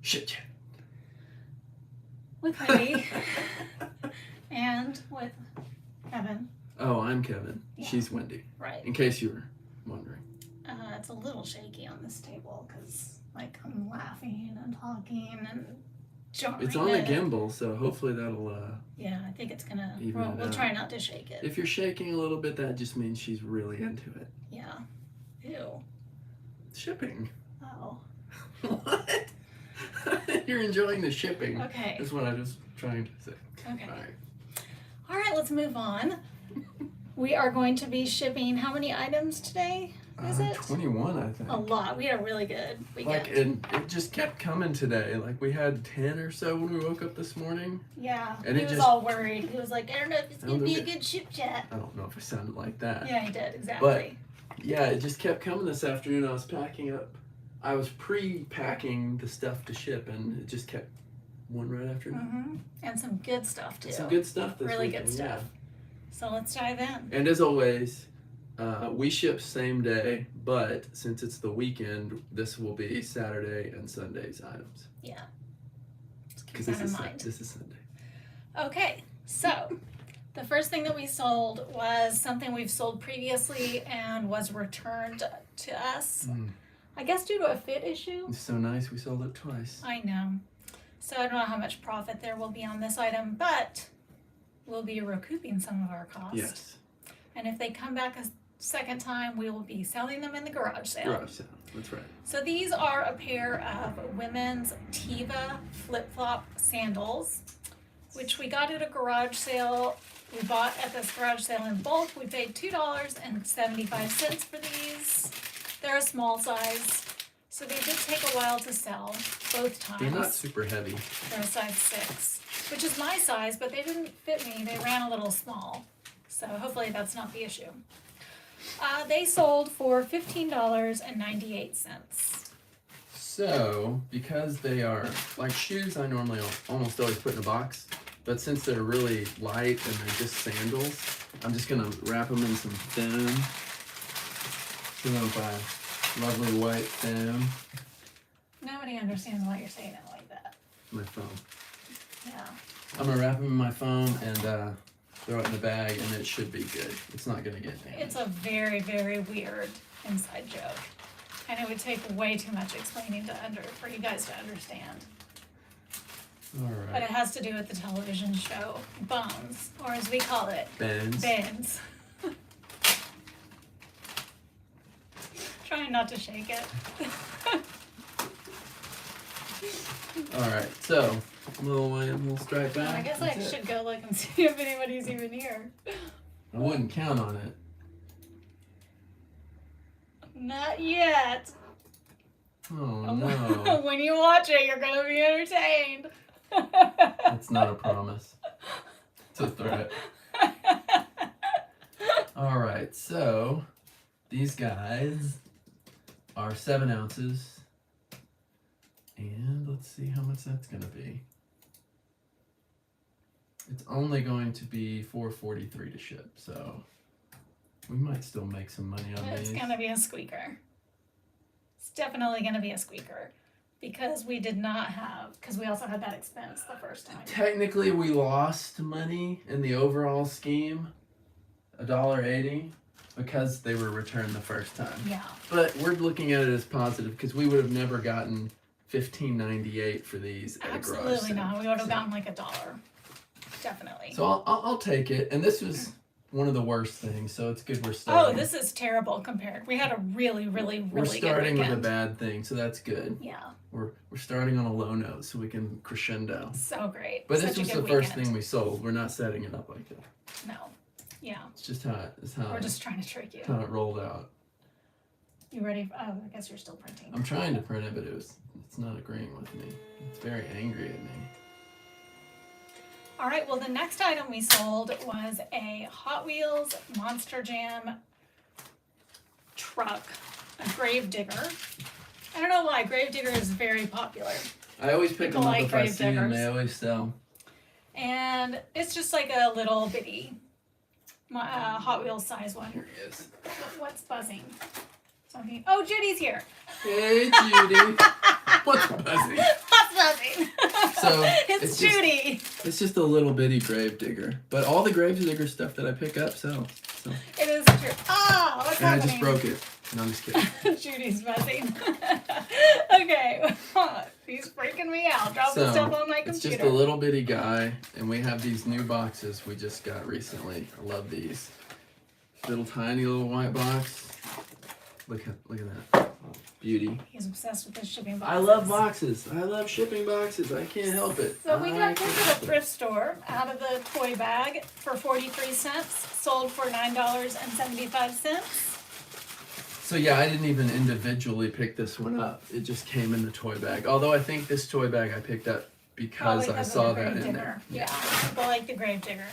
Shit chat. With Wendy. And with Cevin. Oh, I'm Cevin. Yeah. She's Wendy. Right. In case you were wondering. It's a little shaky on this table because, like, I'm laughing and talking and jarring. It's on a gimbal, so hopefully that'll. Yeah, I think it's gonna. Even We'll try not to shake it. If you're shaking a little bit, that just means she's really into it. Yeah. Ew. Shipping. Oh. What? You're enjoying the shipping. Okay. That's what I was trying to say. Okay. All right. All right, let's move on. We are going to be shipping how many items today? Is it? 21, I think. A lot. We had a really good weekend. Like, it just kept coming today. Like, we had 10 or so when we woke up this morning. Yeah. And he it was just, all worried. He was like, I don't know if it's going to be a good ship chat. I don't know if I sounded like that. Yeah, he did. Exactly. But, yeah, it just kept coming this afternoon. I was packing up. I was pre-packing the stuff to ship, and it just kept one right after another. Mm-hmm. And some good stuff, too. Some good stuff this Really weekend, good stuff. yeah. So let's dive in. And as always, we ship same day, but since it's the weekend, this will be Saturday and Sunday's items. Yeah. Just keep Because that in mind. this is Sunday. Okay, so the first thing that we sold was something we've sold previously and was returned to us. I guess due to a fit issue. It's so nice we sold it twice. I know. So I don't know how much profit there will be on this item, but we'll be recouping some of our costs. Yes. And if they come back a second time, we will be selling them in the garage sale. Garage sale, that's right. So these are a pair of women's Teva flip-flop sandals, which we got at a garage sale. We bought at this garage sale in bulk. We paid $2.75 for these. They're a small size, so they did take a while to sell both times. They're not super heavy. They're a size 6, which is my size, but they didn't fit me. They ran a little small, so hopefully that's not the issue. They sold for $15.98. So, because they are, like shoes I normally almost always put in a box, but since they're really light and they're just sandals, I'm just going to wrap them in some foam. Lovely white foam. Nobody understands why you're saying it like that. My foam. Yeah. I'm going to wrap them in my foam and throw it in the bag, and it should be good. It's not going to get damaged. It's a very, very weird inside joke. And it would take way too much explaining for you guys to understand. All But right. it has to do with the television show Bones, or as we call it, Bends. Bends. Trying not to shake it. All right, so we'll strike back. I guess I That's it. should go look and see if anybody's even here. I wouldn't count on it. Not yet. Oh no, When you watch it, you're gonna be entertained. that's not a promise. It's a threat. All right, so these guys are 7 ounces, and let's see how much that's gonna be. It's only going to be $4.43 to ship, so we might still make some money on It's these. gonna be a squeaker. It's definitely gonna be a squeaker because we did not have, because we also had that expense the first time. Technically, we lost money in the overall scheme, $1.80, because they were returned the first time. Yeah. But we're looking at it as positive because we would have never gotten $15.98 for these at a garage Absolutely sale. not. We would have gotten like $1. Definitely. So I'll take it. And this was one of the worst things, so it's good we're starting. Oh, this is terrible compared. We had a really, really, really We're starting good with a weekend. bad thing, so that's good. Yeah. We're starting on a low note so we can crescendo. So great. But Such this a was good the first weekend. thing we sold. We're not setting it up like that. No. Yeah. It's just how We're just trying to trick you. how it rolled out. You ready? Oh, I guess you're still printing. I'm trying to print it, but it's not agreeing with me. It's very angry at me. All right, well, the next item we sold was a Hot Wheels Monster Jam truck, a grave digger. I don't know why, grave digger is very popular. I always pick People them up like if I grave see them. They diggers. always sell. And it's just like a little bitty Hot Wheels size one. Here he is. What's buzzing? Something. Oh, Judy's here. Hey, Judy. What's buzzing? What's So it's Judy. It's just a little bitty grave digger, but all the grave digger stuff that I pick up sells. So. It is true. Ah, what's and happening? I just broke it. No, I'm just kidding. Judy's messing. Okay, he's freaking me out. Dropping stuff on my computer. It's just a little bitty guy, and we have these new boxes we just got recently. I love these. Little tiny little white box. Look at that. Beauty. He's obsessed with his shipping boxes. I love boxes. I love shipping boxes. I can't help it. So we got this at a thrift store out of the toy bag for 43 cents, sold for $9.75. So yeah, I didn't even individually pick this one up. It just came in the toy bag. Although I think this toy bag I picked up because I saw that in there. Yeah, people like the grave digger.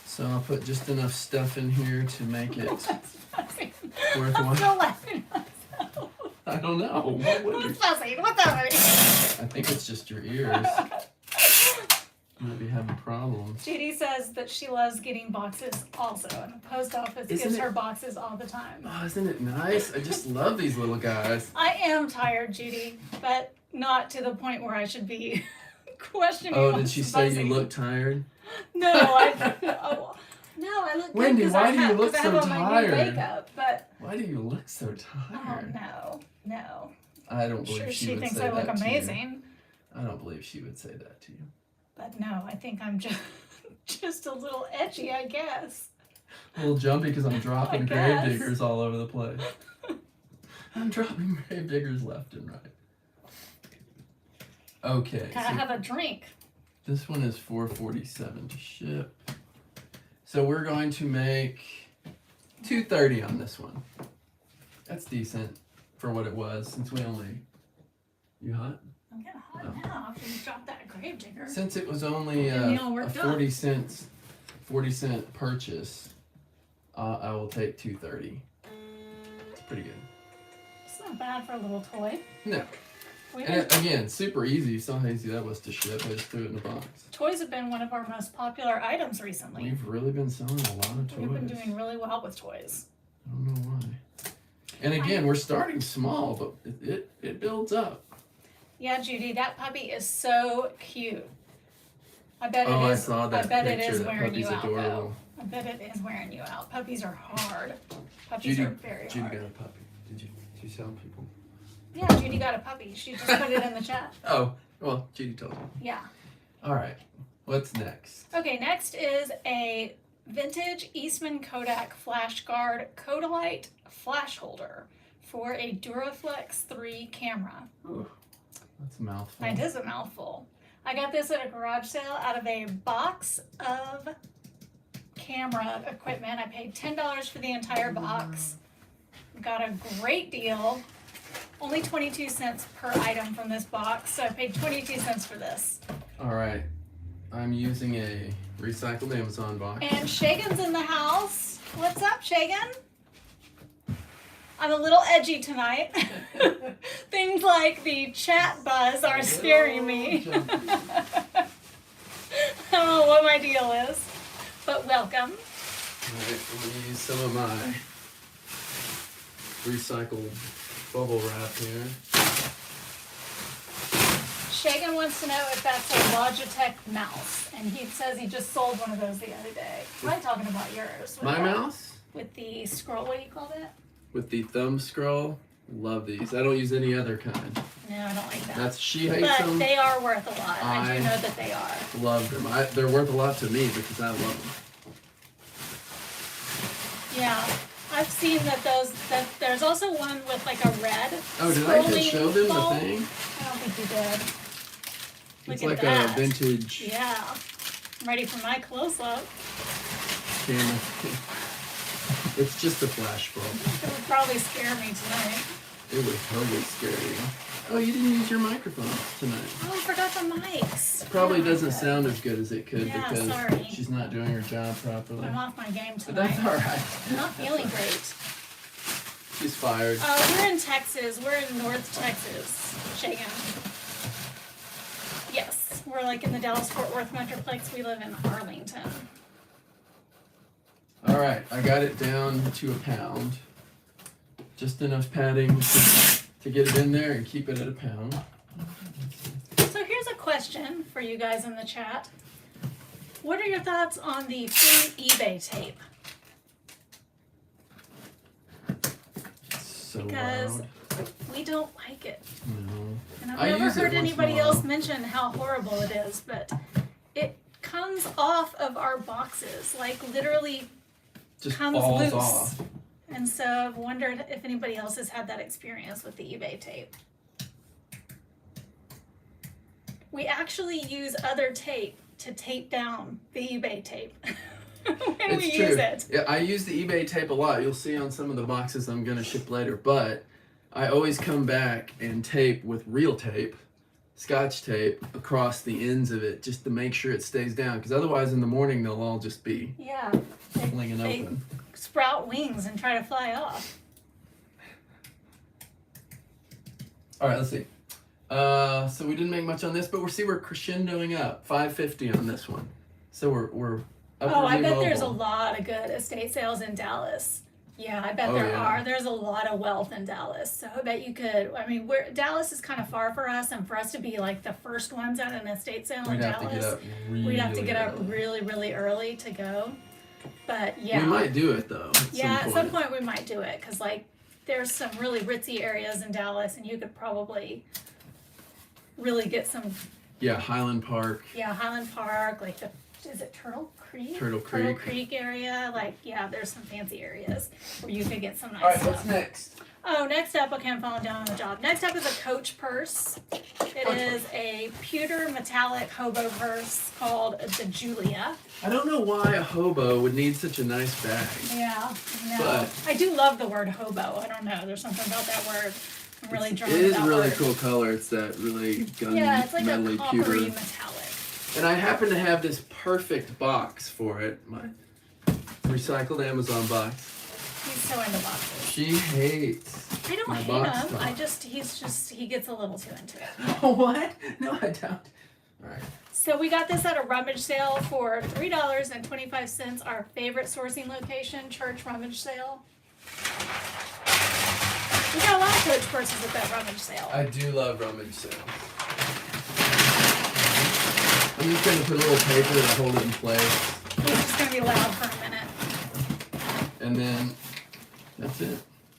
So I'll put just enough stuff in here to make it worthwhile. I'm still laughing at myself. I don't know. What's fussing? What's happening? I think it's just your ears. You might be having problems. Judy says that she loves getting boxes also, and the post office gives her boxes all the time. Oh, isn't it nice? I just love these little guys. I am tired, Judy, but not to the point where I should be questioning. Oh, did she say you look tired? No, I look Wendy, good why do you look I so have on my new tired? makeup, but Why do you look so tired? oh no. I don't believe Sure, she she would thinks say I look that to you. amazing. I don't believe she would say that to you. But no, I think I'm just a little edgy, I guess. A little jumpy because I'm dropping grave guess. diggers all over the place. I'm dropping grave diggers left and right. Okay. Gotta have a drink. This one is $4.47 to ship. So we're going to make $2.30 on this one. That's decent for what it was, since we only. You hot? I'm getting hot now after you dropped that grave digger. Since it was only And you all a worked 40 cent purchase, I will take $2.30. It's pretty good. It's not bad for a little toy. No. And again, super easy. You saw how easy that was to ship. I just threw it in the box. Toys have been one of our most popular items recently. We've really been selling a lot of toys. We've been doing really well with toys. I don't know why. And again, we're starting small, but it builds up. Yeah, Judy, that puppy is so cute. I bet it I is. saw that I bet it picture. is That wearing you puppy's out, adorable. though. I bet it is wearing you out. Puppies are hard. Puppies are very Judy hard. got a puppy. Did you sell people? Yeah, Judy got a puppy. She just put it in the chat. Oh, well, Judy told me. Yeah. All right. What's next? Okay, next is a vintage Eastman Kodak flash guard Kodalite flash holder for a Duraflex 3 camera. Ooh, that's a mouthful. It is a mouthful. I got this at a garage sale out of a box of camera equipment. I paid $10 for the entire box. Got a great deal. Only 22 cents per item from this box, so I paid 22 cents for this. All right. I'm using a recycled Amazon box. And Shagan's in the house. What's up, Shagan? I'm a little edgy tonight. Things like the chat buzz are scaring me. I don't know what my deal is, but welcome. All right, I'm going to use some of my recycled bubble wrap here. Shagan wants to know if that's a Logitech mouse, and he says he just sold one of those the other day. I'm talking about yours. My mouse? With the scroll, what do you call that? With the thumb scroll. Love these. I don't use any other kind. No, I don't like that. That's she hates but them. they are worth a lot. I do know that they are. Love them. They're worth a lot to me because I love them. Yeah, I've seen that there's also one with like a red. Oh, did I just show them ball. the thing? I don't think you did. It's Look like at that. a vintage Yeah. I'm ready for my close-up. camera. It's just a flash bulb. It would probably scare me tonight. It would totally scare you. Oh, you didn't use your microphone tonight. Oh, I forgot the mics. Probably Yeah, doesn't good. sound as good as it could Yeah, because sorry. she's not doing her job properly. I'm off my game But tonight. that's all right. I'm not feeling great. She's fired. We're in Texas. We're in North Texas, Shagan. Yes, we're like in the Dallas-Fort Worth Metroplex. We live in Arlington. All right, I got it down to a pound. Just enough padding to get it in there and keep it at a pound. So here's a question question for you guys in the chat. What are your thoughts on the free eBay tape? So Because loud. we don't like it. No. And I've I never use it heard once in a anybody while. else mention how horrible it is, but it comes off of our boxes, like literally Just comes falls loose. off. And so I've wondered if anybody else has had that experience with the eBay tape. We actually use other tape to tape down the eBay tape when we use it. Yeah, I use the eBay tape a lot. You'll see on some of the boxes I'm gonna ship later, but I always come back and tape with real tape, Scotch tape, across the ends of it just to make sure it stays down. Because otherwise, in the morning they'll all just be flinging open. Sprout wings and try to fly off. All right, let's see. So we didn't make much on this, but we're crescendoing up. $5.50 on this one. So we're up. Oh, I bet there's a lot of good estate sales in Dallas. Yeah, I bet there are. There's a lot of wealth in Dallas. So I bet you could. I mean, Dallas is kind of far for us, and for us to be like the first ones at an estate sale in Dallas, we'd have to get up really, really early to go. But yeah, we might do it though. At some point we might do it because like there's some really ritzy areas in Dallas, and you could probably really get some. Yeah, Highland Park. Yeah, Highland Park, like is it Turtle Creek? Turtle Creek area. Like, yeah, there's some fancy areas where you could get some nice All right, stuff. what's next? Oh, next up, okay, I'm falling down on the job. Next up is a Coach purse. It is a pewter metallic hobo purse called the Julia. I don't know why a hobo would need such a nice bag. Yeah, no. But I do love the word hobo. I don't know. There's something about that word. I'm really drawn to it is that a really word. cool color. It's that really gun Yeah, it's like a metally coppery pewter. metallic. And I happen to have this perfect box for it. My recycled Amazon box. He's so into boxes. She hates. I don't my hate box him. top. He gets a little too into it. What? No, I don't. All right. So we got this at a rummage sale for $3.25. Our favorite sourcing location, church rummage sale. We got a lot of Coach purses at that rummage sale. I do love rummage sales. I'm just gonna put a little paper to hold it in place, It's just gonna be loud for a minute. and then that's it.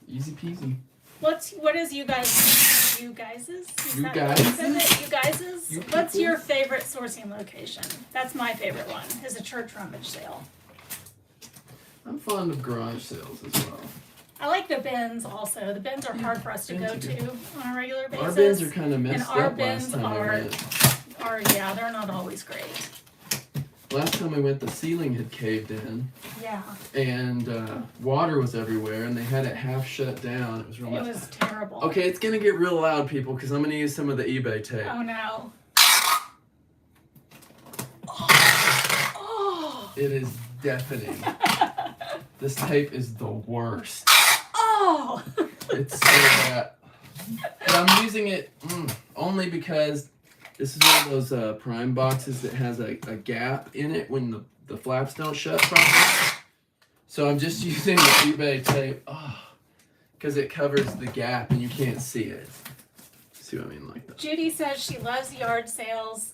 Easy peasy. What is you guys? You guys's? Is You that guys'? what you said that you guys's? You What's your people's? favorite sourcing location? That's my favorite one. Is a church rummage sale. I'm fond of garage sales as well. I like the bins also. The bins are hard for us to bins go are to good. on a regular basis. Our bins are kind of messed our up last bins time I are- went. Yeah, they're not always great. Last time we went, the ceiling had caved in, Yeah, and water was everywhere, and they had it half shut down. It was real it messy. was terrible. Okay, it's gonna get real loud, people, because I'm gonna use some of the eBay tape. Oh no. Oh. It is deafening. This tape is the worst. Oh. It's so bad. But I'm using it only because this is one of those Prime boxes that has a gap in it when the flaps don't shut properly. So I'm just using the eBay tape because it covers the gap and you can't see it. See what I mean? Like that. Judy says she loves yard sales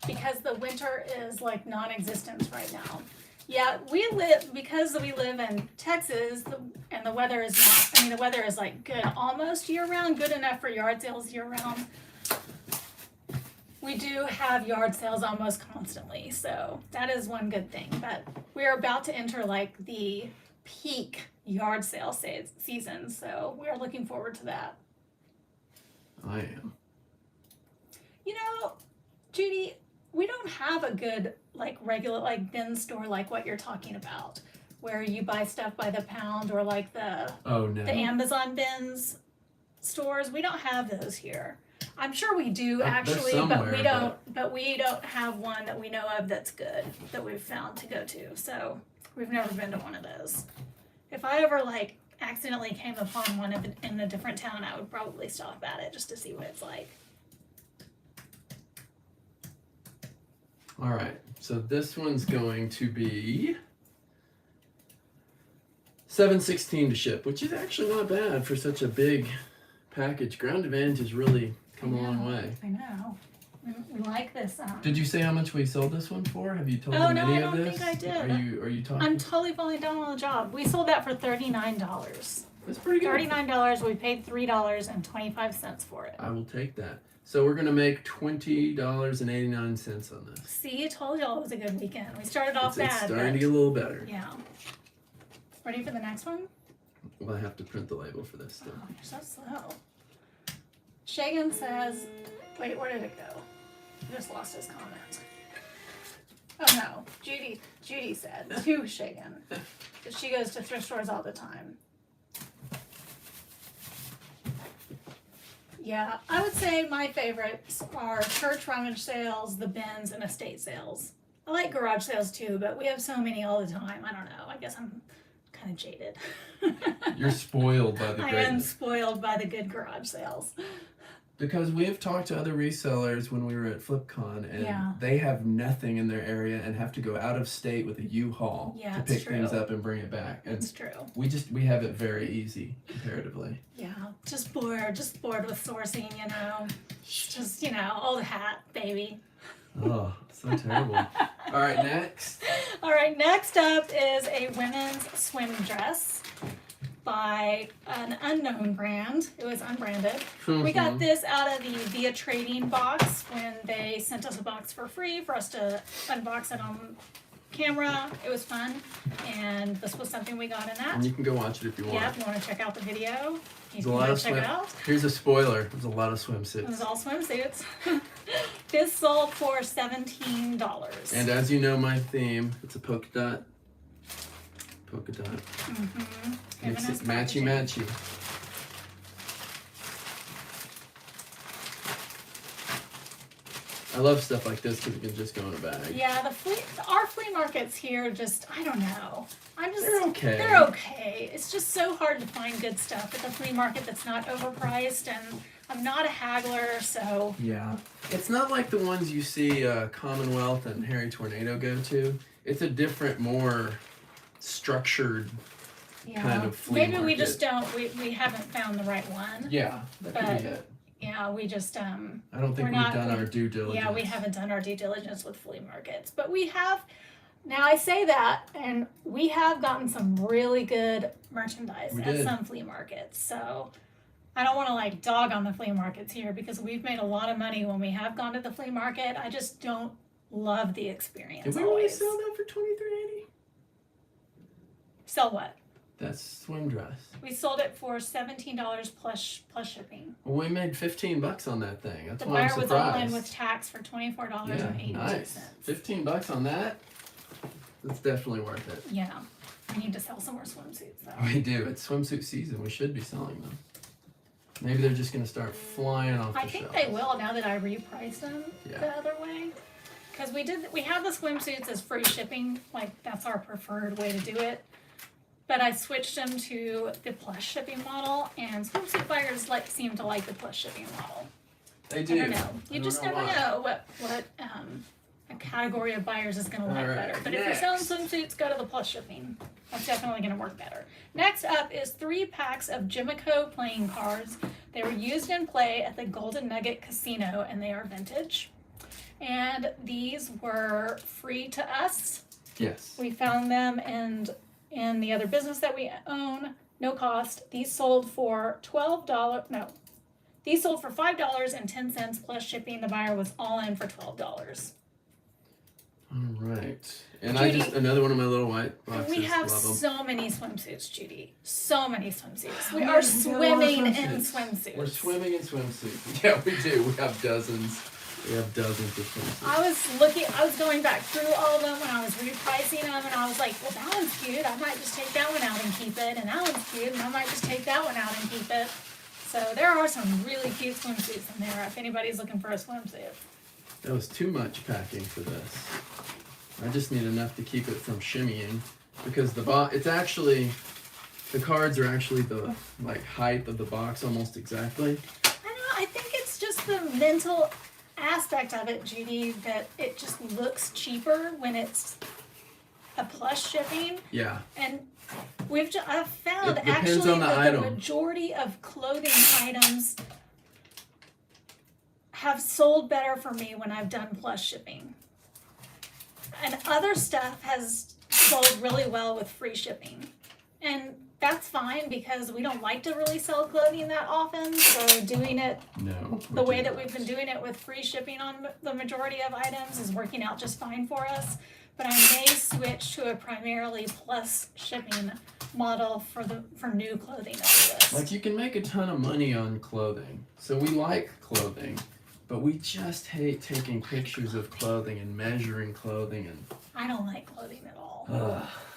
because the winter is like non-existent right now. Yeah, because we live in Texas and the weather is not, the weather is like good almost year round, good enough for yard sales year round. We do have yard sales almost constantly, so that is one good thing. But we're about to enter like the peak yard sale season, so we're looking forward to that. I am. Judy, we don't have a good like regular like bin store like what you're talking about, where you buy stuff by the pound or like the Amazon bins stores. We don't have those here. I'm sure we do actually, but we don't have one that we know of that's good that we've found to go to. So we've never been to one of those. If I ever like accidentally came upon one in a different town, I would probably stop at it just to see what it's like. All right, so this one's going to be $7.16 to ship, which is actually not bad for such a big package. Ground Advantage has really come a long way. I know. We like this. Did you say how much we sold this one for? Have you told them no, any I of don't this? think I did. Are you talking? I'm totally falling down on the job. We sold that for $39. That's pretty good. $39. We paid $3.25 for it. I will take that. So we're gonna make $20.89 on this. See, I told y'all it was a good weekend. We started off It's bad. starting to get a little better. Yeah. Ready for the next one? Well, I have to print the label for this still. Oh, you're so slow. Shagan says, wait, where did it go? I just lost his comment. Oh no, Judy said to Shagan that she goes to thrift stores all the time. Yeah, I would say my favorites are church rummage sales, the bins, and estate sales. I like garage sales too, but we have so many all the time. I don't know. I guess I'm kind of jaded. You're spoiled by the I greatness. am spoiled by the good garage sales. Because we have talked to other resellers when we were at FlipCon, and Yeah. they have nothing in their area and have to go out of state with a U-Haul Yeah, to it's pick things true. up and bring it back. And It's true. we have it very easy comparatively. Yeah, just bored with sourcing, you know. Just, old hat, baby. Oh, so terrible. All right, next. All right, next up is a women's swim dress by an unknown brand. It was unbranded. We got this out of the Via Trading box when they sent us a box for free for us to unbox it on camera. It was fun, and this was something we got in that. And you can go watch it if you want. Yeah, if you want to check out the video, you There's can a lot go of check it out. Here's a spoiler. There's a lot of It was swimsuits. all swimsuits. This sold for $17. And as you know, my theme, it's a polka dot. Polka dot. Mm-hmm. Makes it matchy. I love stuff like this because it can just go in a bag. Yeah, our flea markets here just, I don't know. They're okay. They're okay. It's just so hard to find good stuff at the flea market that's not overpriced, and I'm not a haggler, so. Yeah. It's not like the ones you see Commonwealth and Harry Tornado go to. It's a different, more structured kind of flea Maybe market. we just don't, we haven't found the right one. Yeah, that could be it. Yeah, we just, I don't think we've done our due diligence. Yeah, we haven't done our due diligence with flea markets, but we have. Now I say that, and we have gotten some really good merchandise at some flea markets. So I don't want to dog on the flea markets here because we've made a lot of money when we have gone to the flea market. I just don't love the experience. Did we only sell that for $23.80? Sell what? That swim dress. We sold it for $17 plus shipping. Well, we made $15 on that thing. That's The why I'm buyer surprised. was all in with tax for $24.82. Yeah, nice. $15 on that. That's definitely worth it. Yeah, we need to sell some more swimsuits though. We do. It's swimsuit season. We should be selling them. Maybe they're just gonna start flying off the I think shelves. they will now that I repriced them the other way. Because we have the swimsuits as free shipping, that's our preferred way to do it. But I switched them to the plus shipping model, and swimsuit buyers seem to like the plus shipping model. They do. I don't know. You just never know what a category of buyers is going to like better. But if you're selling swimsuits, go to the plus shipping. That's definitely going to work better. Next up is 3 packs of Jimico playing cards. They were used in play at the Golden Nugget Casino, and they are vintage. And these were free to us. Yes. We found them in the other business that we own, no cost. These sold for These sold for $5.10 plus shipping. The buyer was all in for $12. All right. And Judy, another one of my little white boxes. We have Love them. so many swimsuits, Judy. So many swimsuits. We are swimming in swimsuits. We're swimming in swimsuits. Yeah, we do. We have dozens. We have dozens of swimsuits. I was going back through all of them when I was repricing them, and I was like, well, that one's cute. I might just take that one out and keep it. And that one's cute, and I might just take that one out and keep it. So there are some really cute swimsuits in there if anybody's looking for a swimsuit. That was too much packing for this. I just need enough to keep it from shimmying because the cards are actually the height of the box almost exactly. I know. I think it's just the mental aspect of it, Judy, that it just looks cheaper when it's a plus shipping. Yeah. And I've found It depends actually on the that item. the majority of clothing items have sold better for me when I've done plus shipping. And other stuff has sold really well with free shipping. And that's fine because we don't like to really sell clothing that often. So doing it the way that we've been doing it with free shipping on the majority of items is working out just fine for us. But I may switch to a primarily plus shipping model for new clothing after this. Like, you can make a ton of money on clothing. So we like clothing, but we just hate taking pictures of clothing and measuring clothing. And I don't like clothing at all.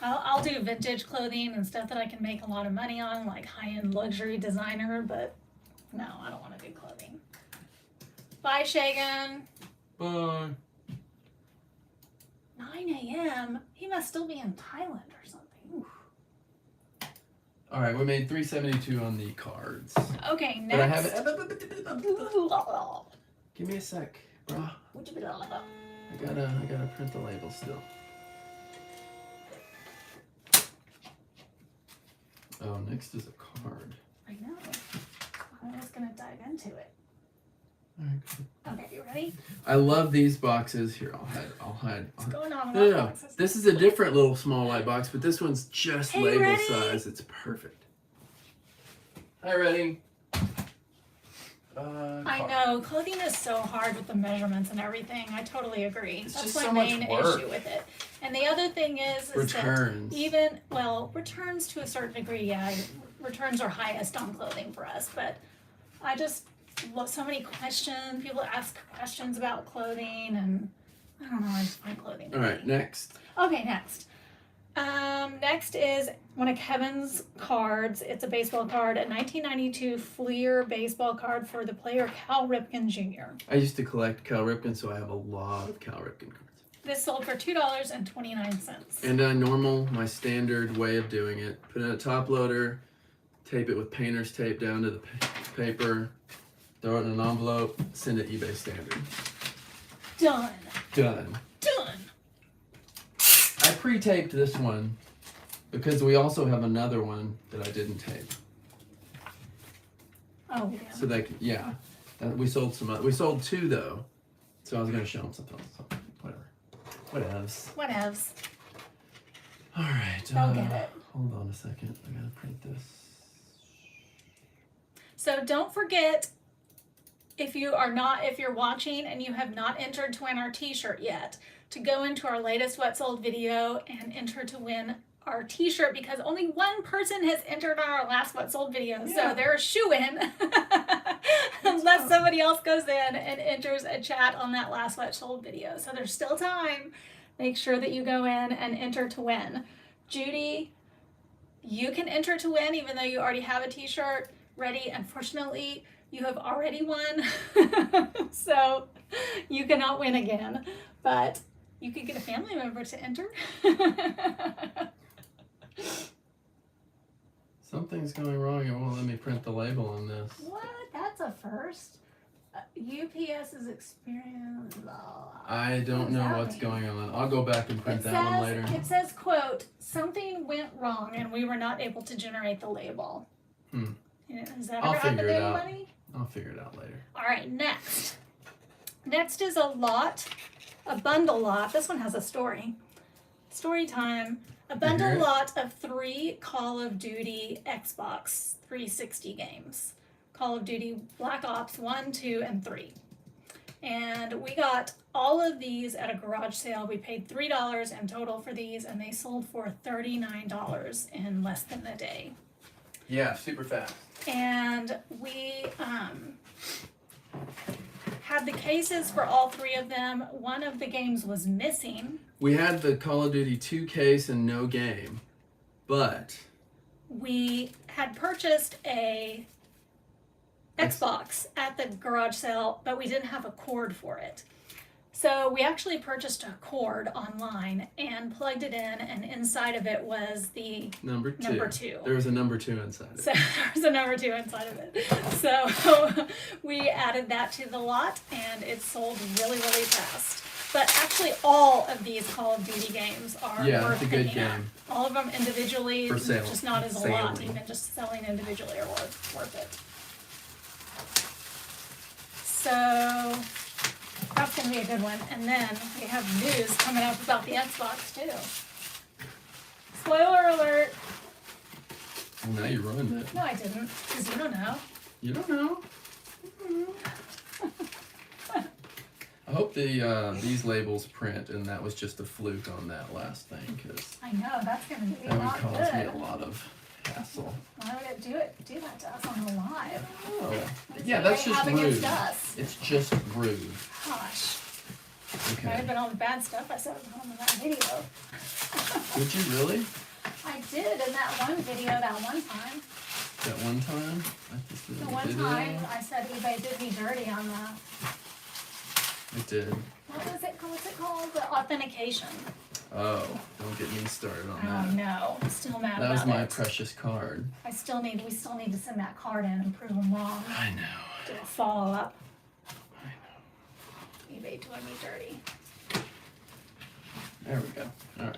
I'll do vintage clothing and stuff that I can make a lot of money on, like high-end luxury designer, but no, I don't want to do clothing. Bye, Shagan. Bye. 9 a.m.? He must still be in Thailand or something. Oof. All right, we made $372 on the cards. Okay, But I next. haven't. Give me a sec, bruh. I gotta print the label still. Oh, next is a card. I know. I was gonna dive into it. All right, cool. Okay, you ready? I love these boxes. Here, I'll hide. What's going on with No. our boxes? This is a different little small white box, but this one's just Hey, label ready? size. It's perfect. Hi, ready? I know, clothing is so hard with the measurements and everything. I totally agree. It's That's just my so much main work. issue with it. And the other thing is Returns. that returns to a certain degree, yeah, returns are highest on clothing for us, but I just love so many questions. People ask questions about clothing, and I don't know, I just find clothing. All right, next. Okay, next. Next is one of Kevin's cards. It's a baseball card, a 1992 Fleer baseball card for the player Cal Ripken Jr. I used to collect Cal Ripken, so I have a lot of Cal Ripken cards. This sold for $2.29. And my standard way of doing it, put in a top loader, tape it with painter's tape down to the paper, throw it in an envelope, send it eBay standard. Done. Done. Done. I pre-taped this one because we also have another one that I didn't tape. Oh, yeah. So we sold we sold two though. So I was gonna show them something else. So whatever. Whatevs. Whatevs. All right. They'll get it. Hold on a second. I gotta print this. So don't forget, if you're watching and you have not entered to win our t-shirt yet, to go into our latest What Sold video and enter to win our t-shirt, because only one person has entered on our last What Sold video. Yeah. So they're a shoo-in unless somebody else goes in and enters a chat on that last What Sold video. So there's still time. Make sure that you go in and enter to win. Judy, you can enter to win even though you already have a t-shirt ready. Unfortunately, you have already won, so you cannot win again, but you could get a family member to enter. Something's going wrong. It won't let me print the label on this. What? That's a first. UPS is experience. I don't know what's going on. I'll go back and print that one later. It says, quote, something went wrong and we were not able to generate the label. Has that I'll ever happened figure to it out. anybody? I'll figure it out later. All right, next. Next is a bundle lot. This one has a story. Story time. A bundle lot of 3 Call of Duty Xbox 360 games. Call of Duty Black Ops 1, 2, and 3. And we got all of these at a garage sale. We paid $3 in total for these, and they sold for $39 in less than a day. Yeah, super fast. And we had the cases for all 3 of them. One of the games was missing. We had the Call of Duty 2 case and no game, but We had purchased a Xbox at the garage sale, but we didn't have a cord for it. So we actually purchased a cord online and plugged it in, and inside of it was the number 2. Number 2. There was a number 2 inside it. So there's a number 2 inside of it. So we added that to the lot, and it sold really, really fast. But actually, all of these Call of Duty games are worth it's a good picking up. game. All of them individually, For sale. just not as a lot. Sailing. Even just selling individually are worth it. So that's going to be a good one. And then we have news coming up about the Xbox too. Spoiler alert. Well, now you ruined it. No, I didn't, because you don't know. You don't know. I hope these labels print, and that was just a fluke on that last thing, because I know, that's going to be that would not cause me good. a lot of hassle. Why would it do that to us on the live? Oh, What's yeah, it that's they just have rude. against us? It's just rude. Gosh. Might Okay. have been all the bad stuff I said about him in that video. Did you really? I did in that one video that one time. That one time? I just The really one did time I said eBay did me dirty on the, It did. what's it called? The authentication. Oh, don't get me started on Oh that. no, I'm still mad That was about my it. precious card. We still need to send that card in and prove them wrong. I know. Do a follow up. I know. eBay doing me dirty. There we go. All right.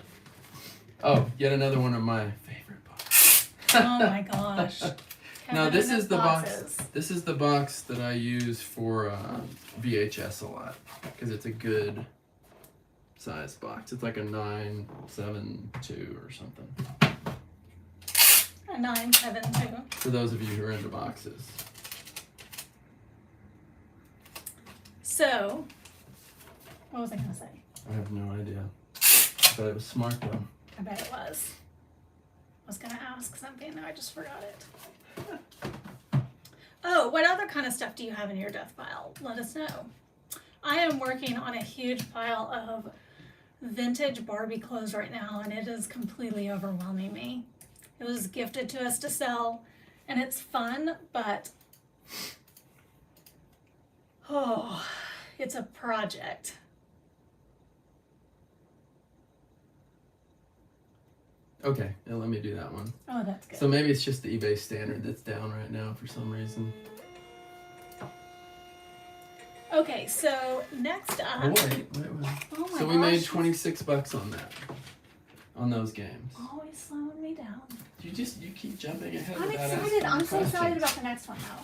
Oh, yet another one of my favorite books. Oh my gosh. No, Kevin this and is his the box. boxes. This is the box that I use for VHS a lot because it's a good size box. It's like a 972 or something. A 972. For those of you who are into boxes. So, what was I gonna say? I have no idea. I thought it was smart though. I bet it was. I was gonna ask something, now I just forgot it. Oh, what other kind of stuff do you have in your death pile? Let us know. I am working on a huge pile of vintage Barbie clothes right now, and it is completely overwhelming me. It was gifted to us to sell, and it's fun, but oh, it's a project. Okay, now let me do that one. Oh, that's good. So maybe it's just the eBay standard that's down right now for some reason. Okay, so next up. Oh, wait. Oh my So we made gosh. 26 bucks on that. On those games. Always slowing me down. You keep jumping ahead I'm without excited. asking I'm so questions. excited about the next one now.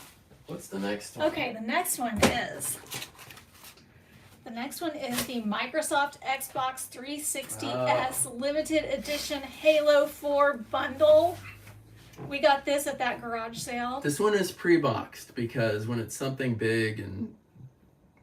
What's the next one? Okay, the next one is the Microsoft Xbox 360S limited edition Halo 4 bundle. We got this at that garage sale. This one is pre-boxed because when it's something big and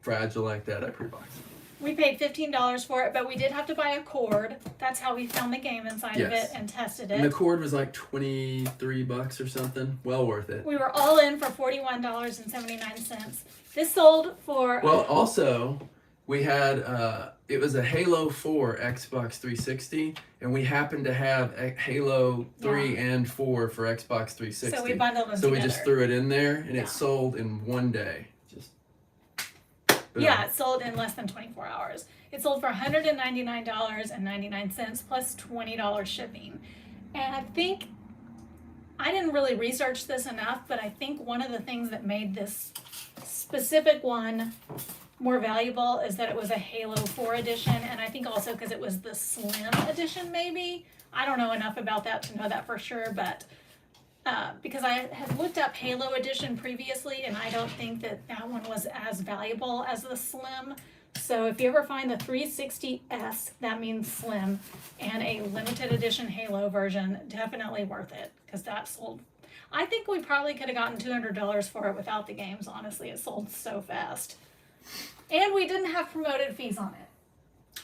fragile like that, I pre-box it. We paid $15 for it, but we did have to buy a cord. That's how we found the game inside of Yes. it and tested And the it. cord was like 23 bucks or something. Well worth it. We were all in for $41.79. This sold for Well, also, we had, it was a Halo 4 Xbox 360, and we happened to have Halo 3 and 4 for Xbox 360. so we bundled them So we together. just threw it in there, and Yeah. it sold in one day. Just boom. Yeah, it sold in less than 24 hours. It sold for $199.99 plus $20 shipping. And I think, I didn't really research this enough, but I think one of the things that made this specific one more valuable is that it was a Halo 4 edition, and I think also because it was the Slim edition maybe. I don't know enough about that to know that for sure, but because I had looked up Halo edition previously, and I don't think that that one was as valuable as the Slim. So if you ever find the 360S, that means Slim, and a limited edition Halo version, definitely worth it, because that sold. I think we probably could have gotten $200 for it without the games, honestly. It sold so fast. And we didn't have promoted fees on it.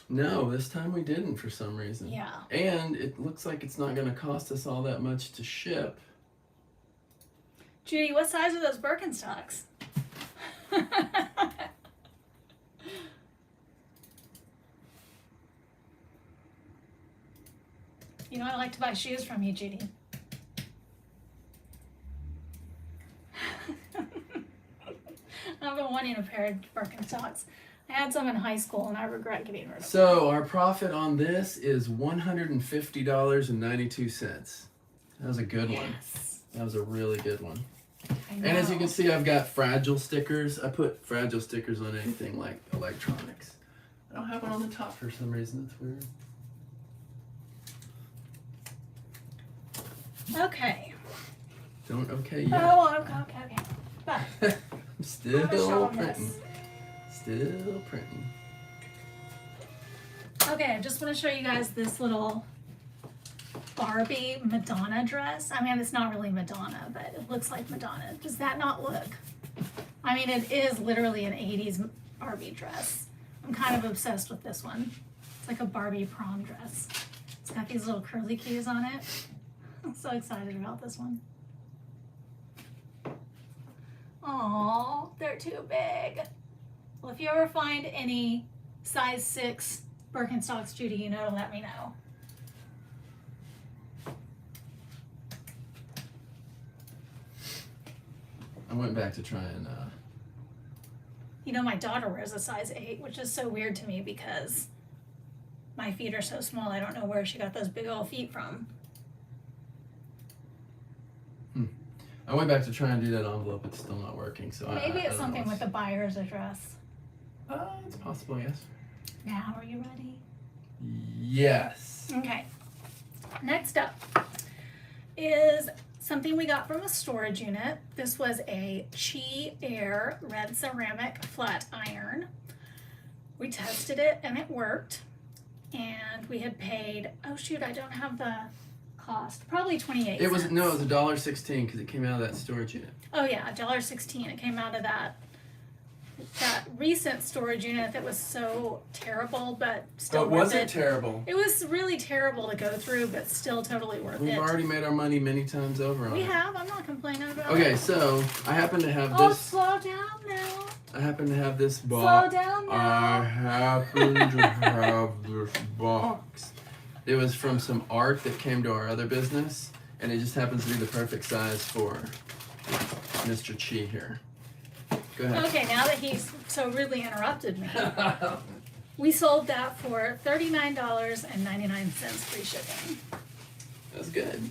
No, this time we didn't for some reason. Yeah. And it looks like it's not going to cost us all that much to ship. Judy, what size are those Birkenstocks? You know, I like to buy shoes from you, Judy. I've been wanting a pair of Birkenstocks. I had some in high school, and I regret getting rid of them. So our profit on this is $150.92. That was a good one. Yes. That was a really good one. I know. And as you can see, I've got fragile stickers. I put fragile stickers on anything like electronics. I don't have one on the top for some reason. It's weird. Okay. Don't okay yet. Oh, okay. But I'm still I'm gonna show 'em printing. this. Still printing. Okay, I just want to show you guys this little Barbie Madonna dress. I mean, it's not really Madonna, but it looks like Madonna. Does that not look? I mean, it is literally an 80s Barbie dress. I'm kind of obsessed with this one. It's like a Barbie prom dress. It's got these little curly cues on it. I'm so excited about this one. Aw, they're too big. Well, if you ever find any size 6 Birkenstocks, Judy, you know to let me know. I went back to try and You know, my daughter wears a size 8, which is so weird to me because my feet are so small. I don't know where she got those big old feet from. I went back to try and do that envelope. It's still not working. So Maybe I it's don't something know with the buyer's address. It's possible, yes. Now, are you ready? Yes. Okay. Next up is something we got from a storage unit. This was a Chi Air red ceramic flat iron. We tested it and it worked. And we had paid, oh shoot, I don't have the cost. Probably 28 It was cents. no, it was $1.16 because it came out of that storage unit. Oh yeah, $1.16. It came out of that recent storage unit that was so terrible, but still But worth was it it. terrible? It was really terrible to go through, but still totally worth We've it. already made our money many times over on We it. have. I'm not complaining about Okay, it. so I happen to have Oh, this. slow down now. I happen to have this Slow box. down I now. happen to have this box. It was from some art that came to our other business, and it just happens to be the perfect size for Mr. Chi here. Go ahead. Okay, now that he's so rudely interrupted me, we sold that for $39.99 free shipping. That's good.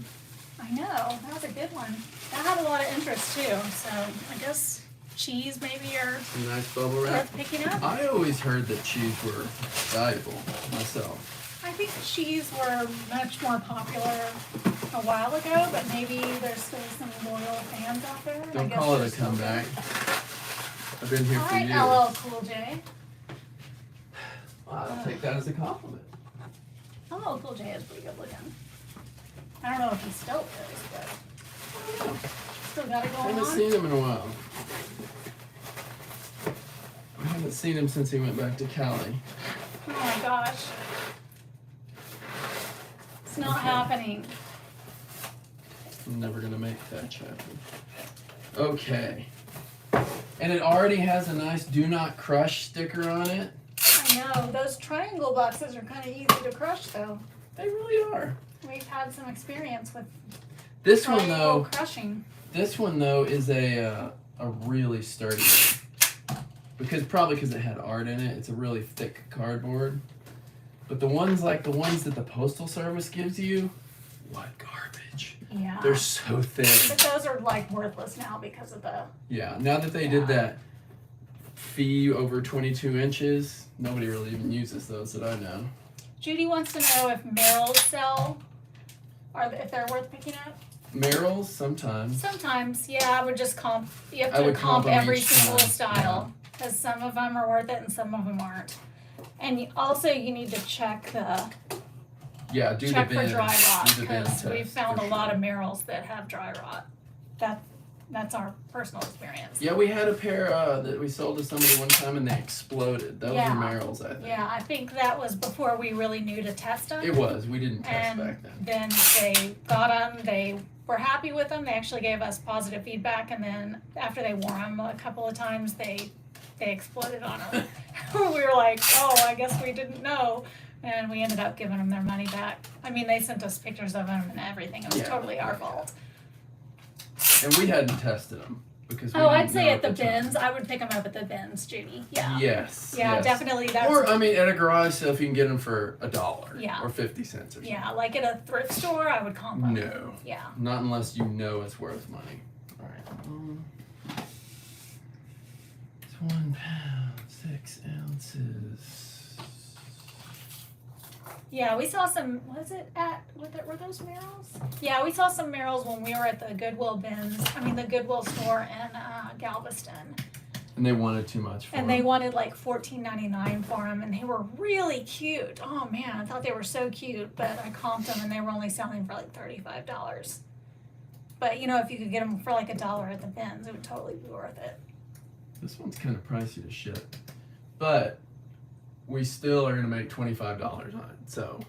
I know, that was a good one. That had a lot of interest too, so I guess cheese maybe are Some nice bubble wrap. worth picking up. I always heard that cheese were valuable myself. I think cheese were much more popular a while ago, but maybe there's still some loyal fans out there. and I Don't guess call it they're a still comeback. good. I've been here All for right, years. LL Cool J. I'll take that as a compliment. LL Cool J is pretty good looking. I don't know if he still is, but still got it I going haven't on. seen him in a while. I haven't seen him since he went back to Cali. Oh my gosh. It's not Okay. happening. I'm never gonna make that happen. Okay. And it already has a nice "Do Not Crush" sticker on it. I know, those triangle boxes are kind of easy to crush though. They really are. We've had some experience with This one triangle though, crushing. is a really sturdy one. Probably because it had art in it. It's a really thick cardboard. But the ones like the ones that the Postal Service gives you, what garbage. Yeah. They're so thin. But those are like worthless now because of the. Yeah, now that they did that fee over 22 inches, nobody really even uses those that I know. Judy wants to know if Merrells sell, if they're worth picking up. Merrells, sometimes. Sometimes, yeah, I would just comp. You have I to would comp comp 'em every each single time, style because some of them are worth it and some of them aren't. And you need to check Yeah, do check the for bin. dry rot Do the bin because we've test, found for a lot sure. of Merrells that have dry rot. That's our personal experience. Yeah, we had a pair that we sold to somebody one time and they exploded. Those Yeah. were Merrells, I think. Yeah, I think that was before we really knew to test them. It was. We didn't test And back then. then they got them, they were happy with them, they actually gave us positive feedback, and then after they wore them a couple of times, they exploded on them. We were like, oh, I guess we didn't know, and we ended up giving them their money back. I mean, they sent us pictures of them and everything, it was Yeah. totally our fault. And we hadn't tested them because we Oh, didn't I'd say know at the time. bins, I would pick them up at the bins, Judy, yeah. Yes. Yeah, yes. definitely, that's. Or, I mean, at a garage sale, if you can get them for $1 Yeah. or 50 cents or something. Yeah, like at a thrift store, I would comp them. No. Yeah. Not unless you know it's worth money. All right. It's 1 pound, 6 ounces. Yeah, we saw some, were those Merrells? Yeah, we saw some Merrells when we were at the Goodwill store in Galveston. And they wanted too much for And them. they wanted like $14.99 for them, and they were really cute. Oh man, I thought they were so cute, but I comped them and they were only selling for like $35. But you know, if you could get them for like $1 at the bins, it would totally be worth it. This one's kind of pricey to ship, but we still are gonna make $25 on it. So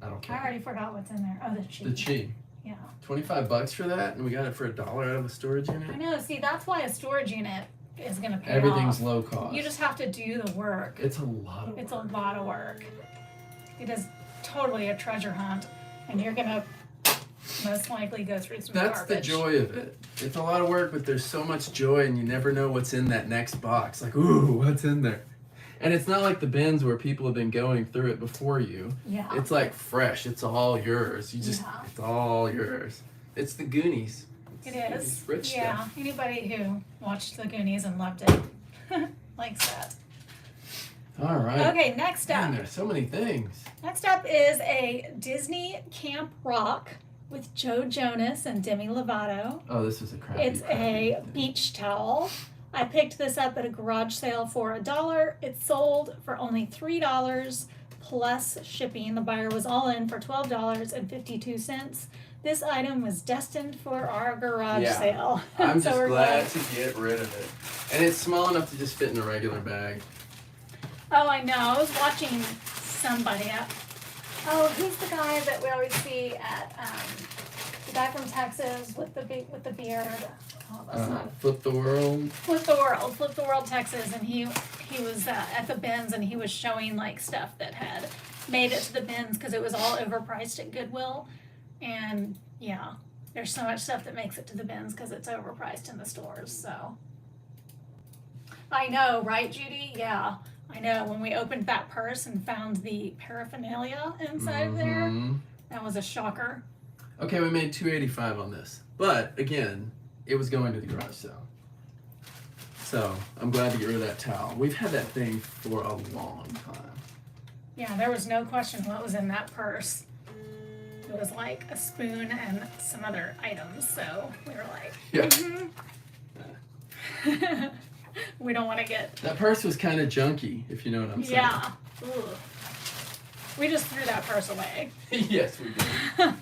I don't I care. already forgot what's in there. Oh, the cheese. The chi. Yeah. $25 for that, and we got it for $1 out of a storage I unit. know. See, that's why a storage unit is gonna pay Everything's off. low cost. You just have to do the work. It's a lot of work. It's a lot of work. It is totally a treasure hunt, and you're gonna most likely go through some That's garbage. the joy of it. It's a lot of work, but there's so much joy, and you never know what's in that next box. Like, ooh, what's in there? And it's not like the bins where people have been going through it before you. Yeah. It's like fresh. It's all yours. You just, Yeah. it's all yours. It's the Goonies. It It's is. rich Yeah. stuff. Anybody who watched the Goonies and loved it likes that. All right. Okay, next up. Man, there's so many things. Next up is a Disney Camp Rock with Joe Jonas and Demi Lovato. Oh, this is a crappy. It's a beach towel. I picked this up at a garage sale for $1. It sold for only $3 plus shipping. The buyer was all in for $12.52. This item was destined for our garage Yeah. sale. I'm So just we're glad glad. to get rid of it. And it's small enough to just fit in a regular bag. Oh, I know. I was watching somebody. Oh, who's the guy that we always see at the guy from Texas with the beard? Oh, that's not Flip the World. Flip the World, Texas, and he was at the bins and he was showing like stuff that had made it to the bins because it was all overpriced at Goodwill, and yeah, there's so much stuff that makes it to the bins because it's overpriced in the stores. So I know, right, Judy? Yeah, I know. When we opened that purse and found the paraphernalia inside of there, Mhm. that was a shocker. Okay, we made $285 on this, but again, it was going to the garage sale. So I'm glad to get rid of that towel. We've had that thing for a long time. Yeah, there was no question what was in that purse. It was like a spoon and some other items, so we were like, Yeah. mhm. We don't want to get, That purse was kind of junky, if you know what I'm saying. yeah. Ugh. We just threw that purse away. Yes, we did.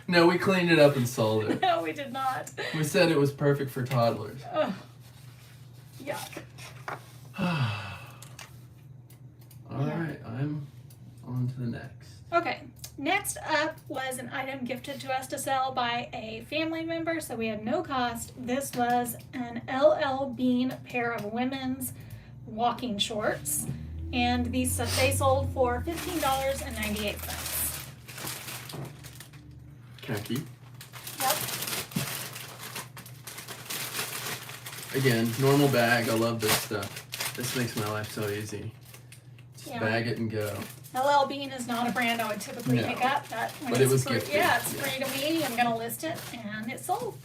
No, we cleaned it up and sold it. No, we did not. We said it was perfect for toddlers. Ugh. Yuck. All right, I'm on to the next. Okay, next up was an item gifted to us to sell by a family member, so we had no cost. This was an LL Bean pair of women's walking shorts, and these they sold for $15.98. Khaki. Yep. Again, normal bag. I love this stuff. This makes my life so easy. Just Yeah. bag it and go. LL Bean is not a brand I would typically No. pick up, but when But it's it was free, gifted. yeah, it's Yeah. free to me. I'm gonna list it, and it sold.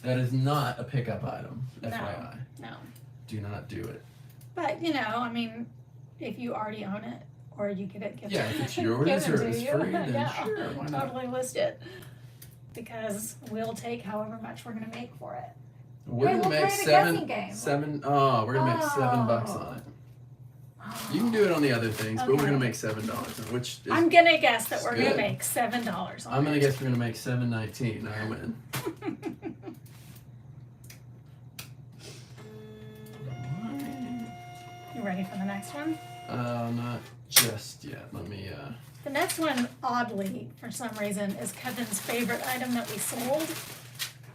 That is not a pickup item. No. FYI. No, Do not do it. but you know, I mean, if you already own it or you get it gifted, Yeah, if it's yours given or to it's you, free, then yeah, sure, why not? totally list it because we'll take however much we're gonna make for it. We're Hey, gonna we'll make play the guessing game. we're gonna make $7 on it. You can do it on the other things, but we're Okay. gonna make $7 on it, which is, I'm gonna guess that we're Good. gonna make $7 on I'm gonna it. guess we're gonna make $7.19. I win. You ready for the next one? Not just yet. Let me. The next one, oddly, for some reason, is Kevin's favorite item that we sold.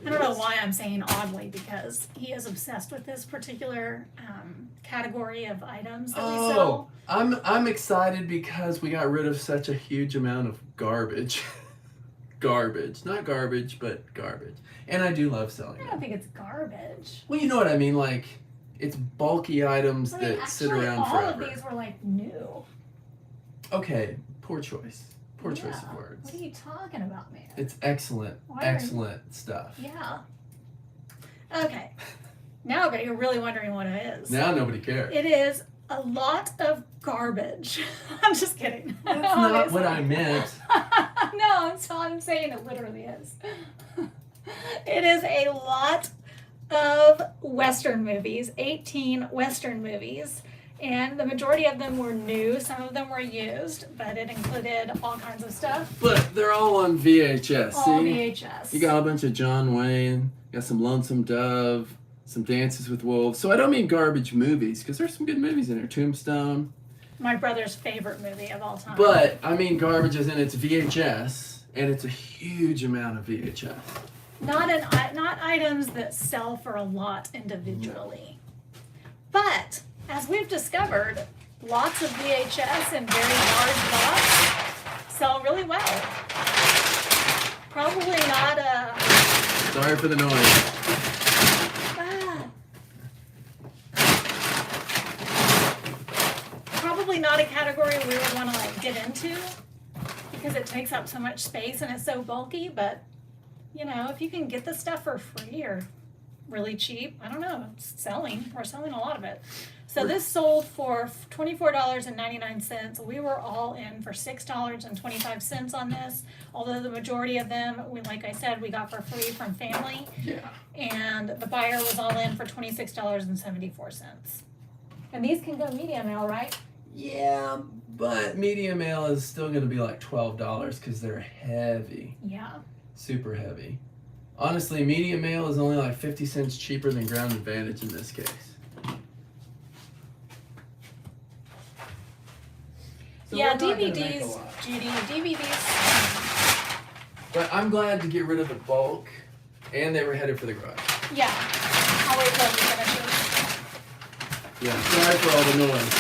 I don't know why I'm saying oddly, because he is obsessed with this particular category of items that we Oh, sell. I'm excited because we got rid of such a huge amount of garbage. Garbage, not garbage, but garbage. And I do love selling I it. don't think it's garbage. Well, you know what I mean. Like, it's bulky items I mean, that sit actually, around all forever. of these were like new. Okay, poor choice. Poor choice Yeah. of words. What are you talking about, man? It's excellent, Why are you- excellent stuff. Yeah. Okay. Now, but you're really wondering what it is. Now nobody cares. It is a lot of garbage. I'm just kidding. That's not what I meant. No, I'm saying it literally is. It is a lot of Western movies, 18 Western movies. And the majority of them were new, some of them were used, but it included all kinds of stuff. But they're all on VHS. All see? VHS. You got a bunch of John Wayne, you got some Lonesome Dove, some Dances with Wolves. So I don't mean garbage movies, because there's some good movies in there. Tombstone. My brother's favorite movie of all time. But I mean garbage as in it's VHS, and it's a huge amount of VHS. Not items that sell for a lot individually. But as we've discovered, lots of VHS in very large lots sell really well. Probably not a... Sorry for the noise. Probably not a category we would want to like get into because it takes up so much space and it's so bulky, but you know, if you can get the stuff for free or really cheap, I don't know, we're selling a lot of it. So this sold for $24.99. We were all in for $6.25 on this, although the majority of them, like I said, we got for free from family. Yeah. And the buyer was all in for $26.74. And these can go medium ale, right? Yeah, but medium ale is still going to be like $12 because they're heavy. Yeah. Super heavy. Honestly, medium ale is only like 50 cents cheaper than Ground Advantage in this case. So yeah, we're not gonna make a DVDs, lot. Judy, DVDs. But I'm glad to get rid of the bulk, and they were headed for the garage. Yeah. I'll wait till you finish yours. Yeah, sorry for all the noise.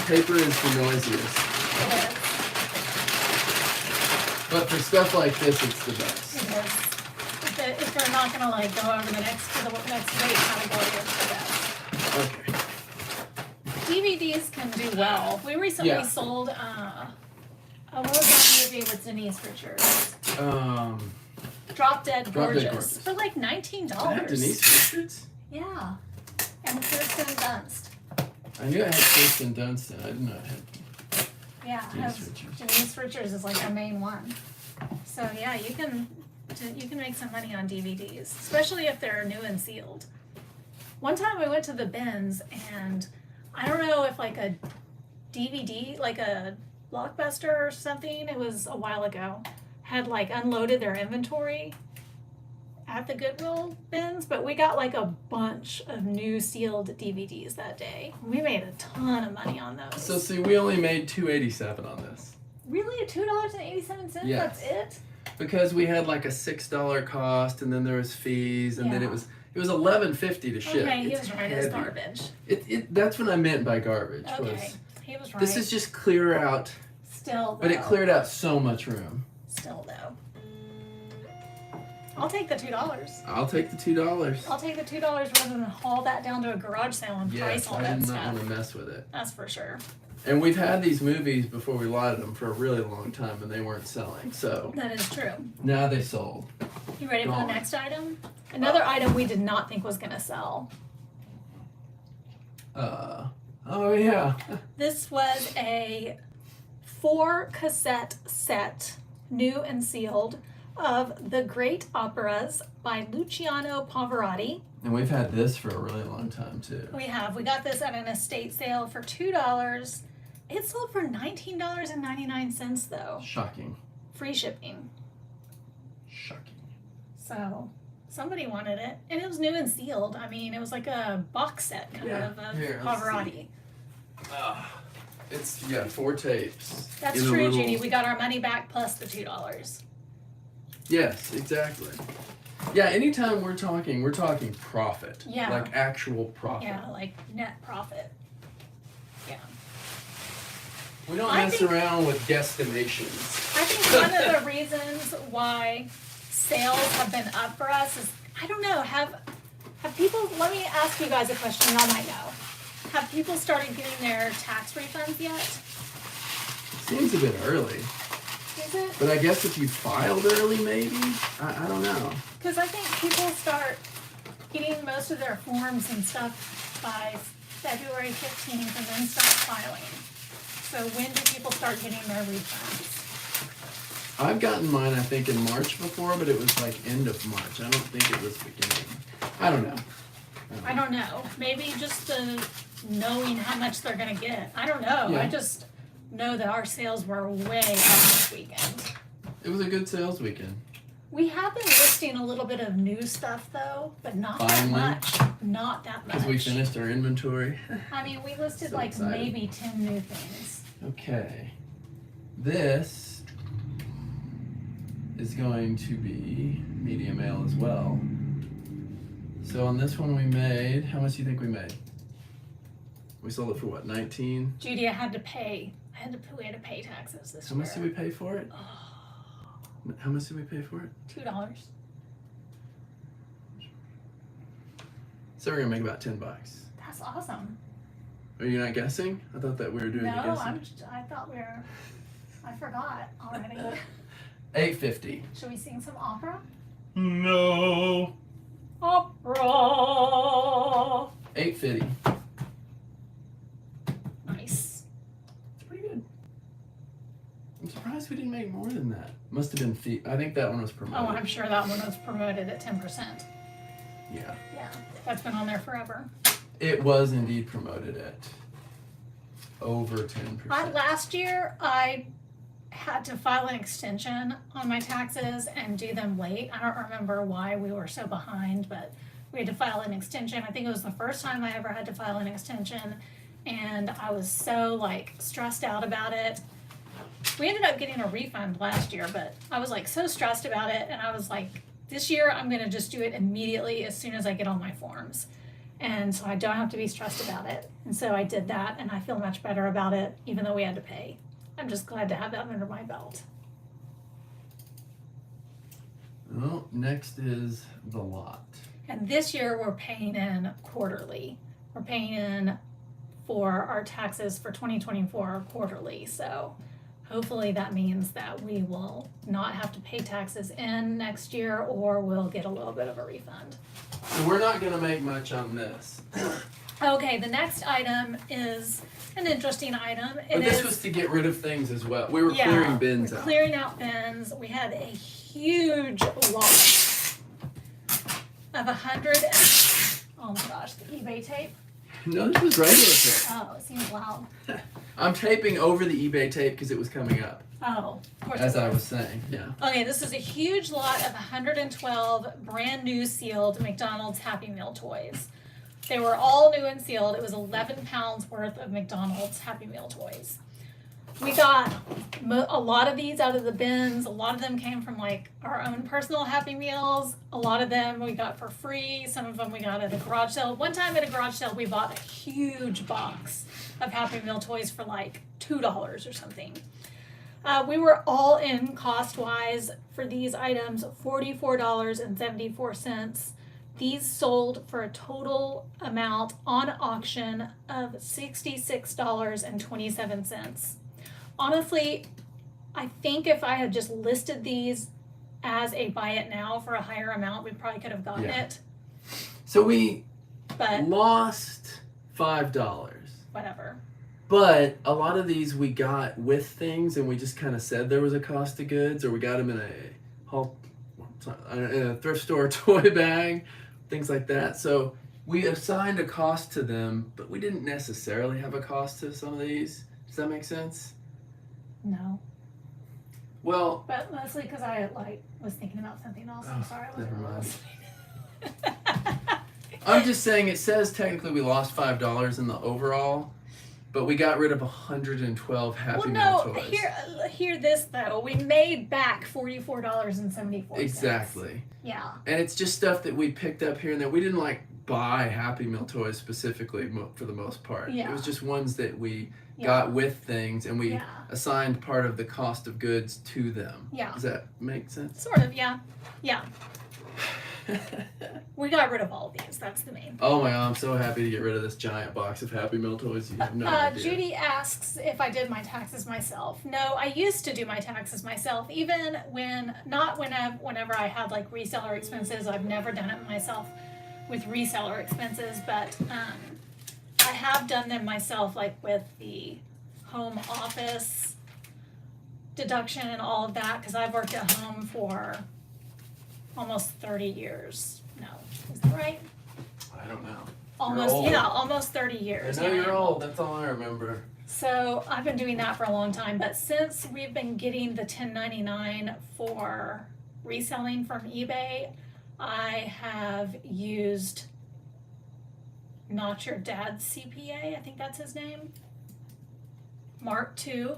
Paper is the noisiest. It is. But for stuff like this, it's the best. It is. If you're not gonna like go over the next weight category, it's the best. Okay. DVDs can do well. We recently Yeah. sold what was that movie with Denise Richards? Drop Dead Gorgeous. For like $19. That Denise Richards? Yeah. And Kirsten Dunst. I knew I had Kirsten Dunst, and I didn't know I had Yeah, Denise Richards. Denise Richards is like the main one. So yeah, you can make some money on DVDs, especially if they're new and sealed. One time we went to the bins and I don't know if like a DVD, like a Blockbuster or something, it was a while ago, had like unloaded their inventory at the Goodwill bins, but we got like a bunch of new sealed DVDs that day. We made a ton of money on those. So see, we only made $2.87 on this. Really, $2.87? Yes. That's it? Because we had like a $6 cost, and then there was fees, and then it was $11.50 to ship. Okay, he It's was right. It's heavy. garbage. That's what I meant by garbage. Okay, Was he was right. this is just clear out, Still, though. but it cleared out so much room. Still, though. I'll take the $2. I'll take the $2. I'll take the $2 rather than haul that down to a garage sale and price Yes, all I that did not stuff. want to mess with it. That's for sure. And we've had these movies before we lighted them for a really long time, and they weren't selling. So That is true. now they sold. You ready for the Gone. next item? Another item we did not think was going to sell. Oh yeah. This was a 4-cassette set, new and sealed, of The Great Operas by Luciano Pavarotti. And we've had this for a really long time too. We got this at an estate sale for $2. It sold for $19.99 though. Shocking. Free shipping. Shocking. So somebody wanted it. And it was new and sealed. I mean, it was like a box set kind of Here, let's Pavarotti. It's 4 tapes. That's in a true, little- Judy. We got our money back plus the $2. Yes, exactly. Yeah, anytime we're talking profit. Yeah. Like actual profit. Yeah, like net profit. Yeah. We don't I mess think- around with guesstimations. I think one of the reasons why sales have been up for us is, I don't know, have people, let me ask you guys a question y'all might know. Have people started getting their tax refunds yet? Seems a bit early. Is it? But I guess if you filed early, maybe? I don't know. Because I think people start getting most of their forms and stuff by February 15th and then start filing. So when do people start getting their refunds? I've gotten mine, I think, in March before, but it was like end of March. I don't think it was beginning. I don't know. I don't know. Maybe just the knowing how much they're gonna get. I don't know. Yeah. I just know that our sales were way up this weekend. It was a good sales weekend. We have been listing a little bit of new stuff though, but not Finally. that much. Not that much. Because we finished our inventory. I mean, we listed So like excited. maybe 10 new things. Okay. This is going to be medium ale as well. So on this one we made, how much do you think we made? We sold it for what, 19? Judy, we had to pay taxes this How year. much did we pay for it? How much did we pay for it? $2. So we're gonna make about $10. That's awesome. Are you not guessing? I thought that we were doing the No, guessing. I forgot already. $8.50. Should we sing some opera? No. Opera. $8.50. Nice. It's pretty good. I'm surprised we didn't make more than that. Must have been fee. I think that one was promoted. Oh, I'm sure that one was promoted at 10%. Yeah. Yeah, that's been on there forever. It was indeed promoted at over 10%. Last year, I had to file an extension on my taxes and do them late. I don't remember why we were so behind, but we had to file an extension. I think it was the first time I ever had to file an extension, and I was so like stressed out about it. We ended up getting a refund last year, but I was like so stressed about it, and I was like, this year I'm gonna just do it immediately as soon as I get all my forms. And so I don't have to be stressed about it. And so I did that, and I feel much better about it, even though we had to pay. I'm just glad to have that under my belt. Well, next is the lot. And this year we're paying in quarterly. We're paying in for our taxes for 2024 quarterly. So hopefully that means that we will not have to pay taxes in next year, or we'll get a little bit of a refund. So we're not gonna make much on this. Okay, the next item is an interesting item. But this was to get rid of things as well. We were clearing bins we're out. clearing out bins. We had a huge loss of 100 oh my gosh, the eBay tape. No, this was regular tape. Oh, it seems loud. I'm taping over the eBay tape because it was coming up. Oh, of course. As it I was saying, yeah. Okay, this is a huge lot of 112 brand new sealed McDonald's Happy Meal toys. They were all new and sealed. It was 11 pounds worth of McDonald's Happy Meal toys. We got a lot of these out of the bins. A lot of them came from like our own personal Happy Meals. A lot of them we got for free. Some of them we got at a garage sale. One time at a garage sale, we bought a huge box of Happy Meal toys for like $2 or something. We were all in cost-wise for these items, $44.74. These sold for a total amount on auction of $66.27. Honestly, I think if I had just listed these as a buy it now for a higher amount, we probably could have gotten it. So we But lost $5. whatever. But a lot of these we got with things, and we just kind of said there was a cost of goods, or we got them in a thrift store toy bag, things like that. So we assigned a cost to them, but we didn't necessarily have a cost to some of these. Does that make sense? No. Well, But mostly because I was thinking about something else. I'm sorry. I wasn't never mind. listening. I'm just saying it says technically we lost $5 in the overall, but we got rid of 112 Happy Meal toys. Hear this though. We made back $44.74. Exactly. Yeah. And it's just stuff that we picked up here and there. We didn't buy Happy Meal toys specifically for the most part. Yeah. It was just ones that we got with things, and we assigned part of the cost of goods to them. Yeah. Does that make sense? Sort of, yeah. Yeah. We got rid of all of these. That's the main thing. Oh my God, I'm so happy to get rid of this giant box of Happy Meal toys. You have no idea. Judy asks if I did my taxes myself. No, I used to do my taxes myself, even whenever I had reseller expenses. I've never done it myself with reseller expenses, but I have done them myself, with the home office deduction and all of that, because I've worked at home for almost 30 years. No, is that right? I don't know. Almost, old. yeah, almost 30 years. I know Yeah, you're I'm old. That's all I remember. So I've been doing that for a long time, but since we've been getting the 1099 for reselling from eBay, I have used Not Your Dad's CPA, I think that's his name, Mark II.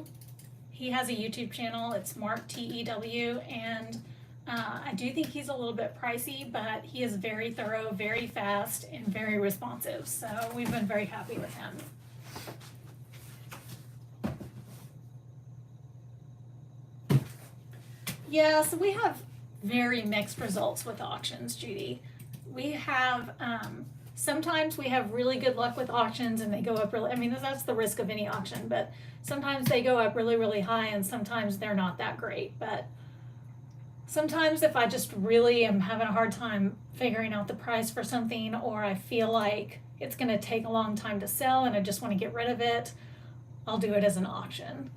He has a YouTube channel, it's Mark TEW, and I do think he's a little bit pricey, but he is very thorough, very fast, and very responsive, so we've been very happy with him. Yeah, so we have very mixed results with auctions, Judy. We have, sometimes we have really good luck with auctions and they go up really, I mean, that's the risk of any auction, but sometimes they go up really, really high and sometimes they're not that great. But sometimes if I just really am having a hard time figuring out the price for something, or I feel like it's gonna take a long time to sell and I just wanna get rid of it, I'll do it as an auction.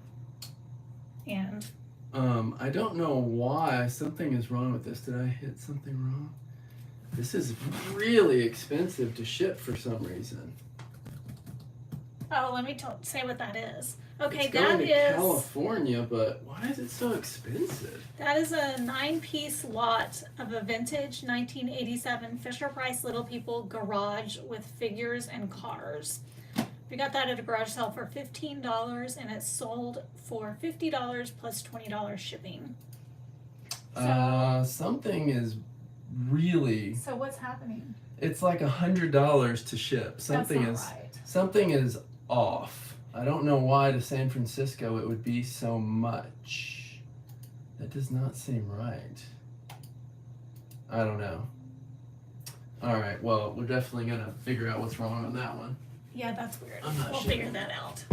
And I don't know why. Something is wrong with this. Did I hit something wrong? This is really expensive to ship for some reason. oh, let me say what that is. Okay, It's going that to is California, but why is it so expensive? that is a 9-piece lot of a vintage 1987 Fisher-Price Little People garage with figures and cars. We got that at a garage sale for $15 and it's sold for $50 plus $20 shipping. Something is really. So what's happening? It's like $100 to ship. Something That's is not right. something is off. I don't know why to San Francisco it would be so much. That does not seem right. I don't know. All right. Well, we're definitely gonna figure out what's wrong on that one. Yeah, that's weird. I'm not We'll shipping. figure that out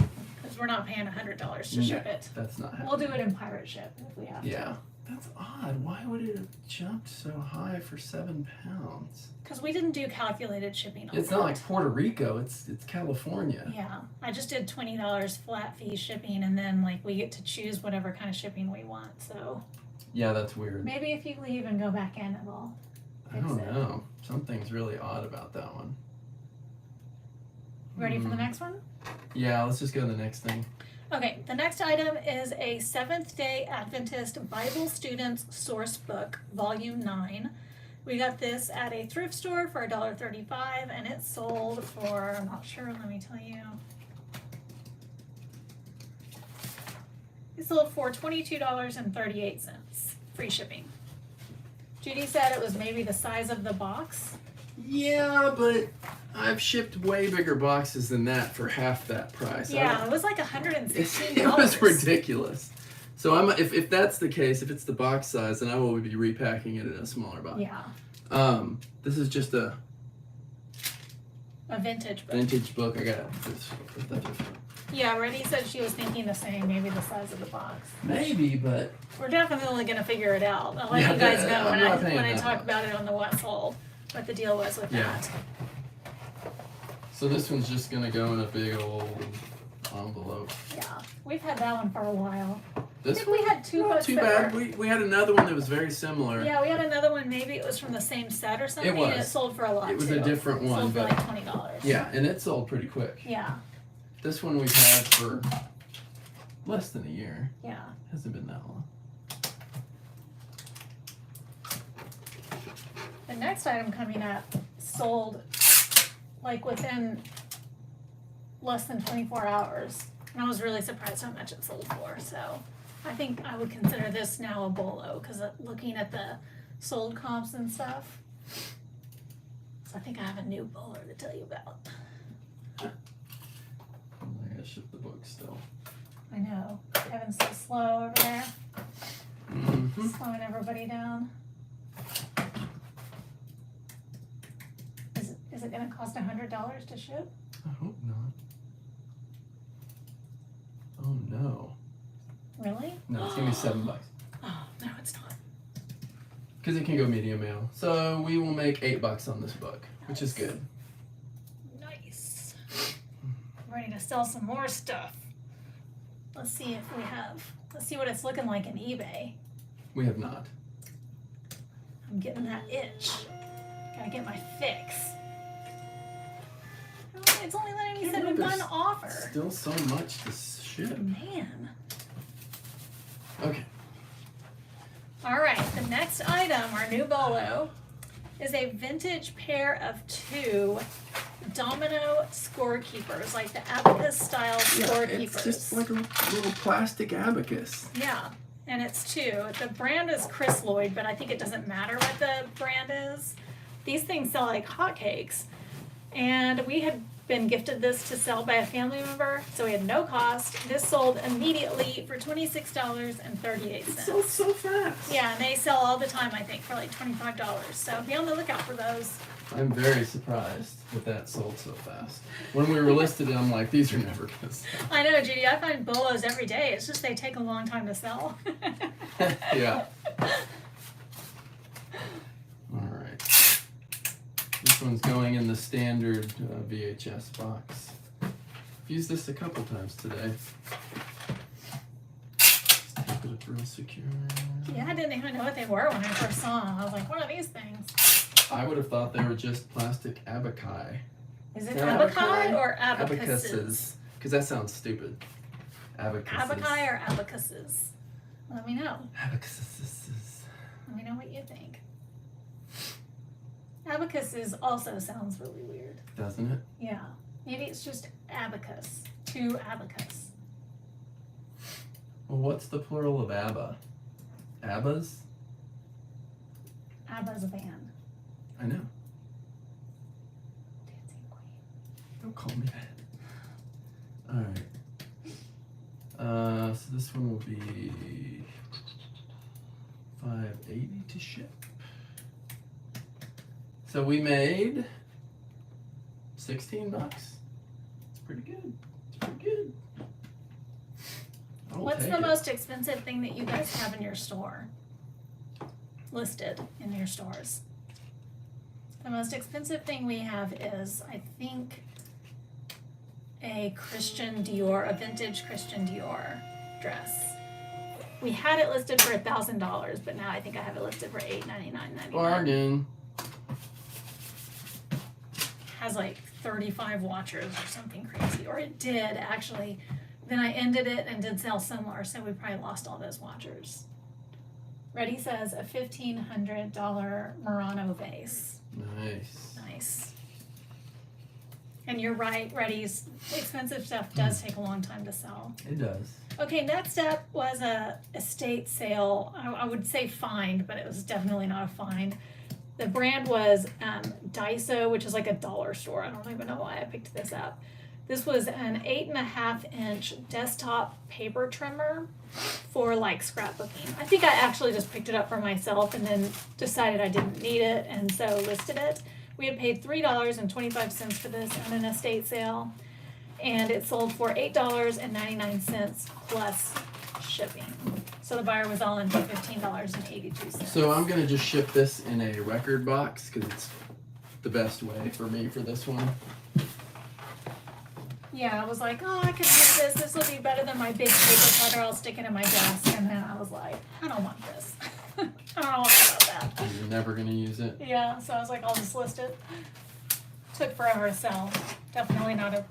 because we're not paying $100 to ship it. That's not happening. We'll do it in pirate ship if we have to. Yeah. That's odd. Why would it have jumped so high for 7 pounds? Because we didn't do calculated shipping on It's that. not like Puerto Rico. It's California. Yeah, I just did $20 flat fee shipping, and then like we get to choose whatever kind of shipping we want. So Yeah, that's weird. maybe if you leave and go back in, it'll. I don't know. Something's really odd about that one. Ready for the next one? Yeah, let's just go to the next thing. Okay, the next item is a Seventh-day Adventist Bible Students Source Book, Volume 9. We got this at a thrift store for $1.35, and it sold for, I'm not sure, let me tell you. It sold for $22.38, free shipping. Judy said it was maybe the size of the box. Yeah, but I've shipped way bigger boxes than that for half that price. Yeah, it was like $116. It was ridiculous. So if that's the case, if it's the box size, then I will be repacking it in a smaller box. Yeah, This is just a vintage book. vintage book. I got this. Yeah, Reddy said she was thinking the same, maybe the size of the box. Maybe, but We're definitely gonna figure it out. I'll let Yeah, you guys I'm know not paying when I that talk much. about it on the what sold, what the deal was with Yeah. that. so this one's just gonna go in a big old envelope. Yeah, we've had that one for a while. This I think we had two not books too that bad. were- We had another one that was very similar. Yeah, we had another one, maybe it was from the same set or something, and it was. sold for a lot too. It was a different one, Sold for but- like $20. Yeah, and it sold pretty quick. Yeah, This one we've had for less than a year. yeah. Hasn't been that long. The next item coming up sold like within less than 24 hours. And I was really surprised how much it sold for. So I think I would consider this now a bolo because looking at the sold comps and stuff. So I think I have a new bolo to tell you about. I gotta ship the book still. I know. Kevin's so slow over there, Mm-hmm. slowing everybody down. Is it going to cost $100 to ship? I hope not. Oh no. Really? No, it's gonna be $7. Oh, no, it's not. Because it can go medium mail. So we will make $8 on this book, which is good. Nice. I'm ready to sell some more stuff. Let's see if we have Let's see what it's looking like in eBay. We have not. I'm getting that itch. Gotta get my fix. Oh, it's only letting me send one offer. Still so much to ship. Man. Okay. All right, the next item, our new bolo, is a vintage pair of 2 domino scorekeepers, like the abacus style scorekeepers. It's just like a little plastic abacus. Yeah, and it's 2. The brand is Chris Lloyd, but I think it doesn't matter what the brand is. These things sell like hotcakes. And we had been gifted this to sell by a family member, so we had no cost. This sold immediately for $26.38. It sold so fast. Yeah, and they sell all the time, I think, for like $25. So be on the lookout for those. I'm very surprised that sold so fast. When we were listed, I'm like, these are never gonna sell. I know, Judy. I find bolos every day. It's just they take a long time to sell. Yeah. All right. This one's going in the standard VHS box. I've used this a couple times today. Just tape it up real secure. Yeah, I didn't even know what they were when I first saw them. I was like, what are these things? I would have thought they were just plastic abaci. Is it They're abaci or abacuses? Abacuses. Because that sounds stupid. Abacuses. Abaci or abacuses? Let me know. Abacuses. Let me know what you think. Abacuses also sounds really weird. Doesn't it? Yeah. Maybe it's just abacus. 2 abacus. Well, what's the plural of ABBA? ABBAs? ABBA's a band. I know. Dancing Queen. Don't call me that. Alright. So this one will be $5.80 to ship. So we made $16. It's pretty good. It's pretty good. What's the most expensive thing that you guys have in your store? Listed in your stores. The most expensive thing we have is, I think, a Christian Dior, a vintage Christian Dior dress. We had it listed for $1,000, but now I think I have it listed for $899.99. Bargain. Has like 35 watchers or something crazy, or it did actually. Then I ended it and did sell some more, so we probably lost all those watchers. Reddy says a $1,500 Murano vase. Nice. Nice. And you're right, Reddy's expensive stuff does take a long time to sell. It does. Okay, next up was a estate sale. I would say find, but it was definitely not a find. The brand was Daiso, which is like a dollar store. I don't even know why I picked this up. This was an 8.5-inch desktop paper trimmer for like scrapbooking. I think I actually just picked it up for myself and then decided I didn't need it and so listed it. We had paid $3.25 for this at an estate sale, and it sold for $8.99 plus shipping. So the buyer was all in for $15.82. So I'm going to just ship this in a record box because it's the best way for me for this one. Yeah, I was like, oh, I could use this. This will be better than my big paper cutter. I'll stick it in my desk. And then I was like, I don't want this. I don't know about that. You're never going to use it. Yeah, so I was like, I'll just list it. Took forever to sell. Definitely not a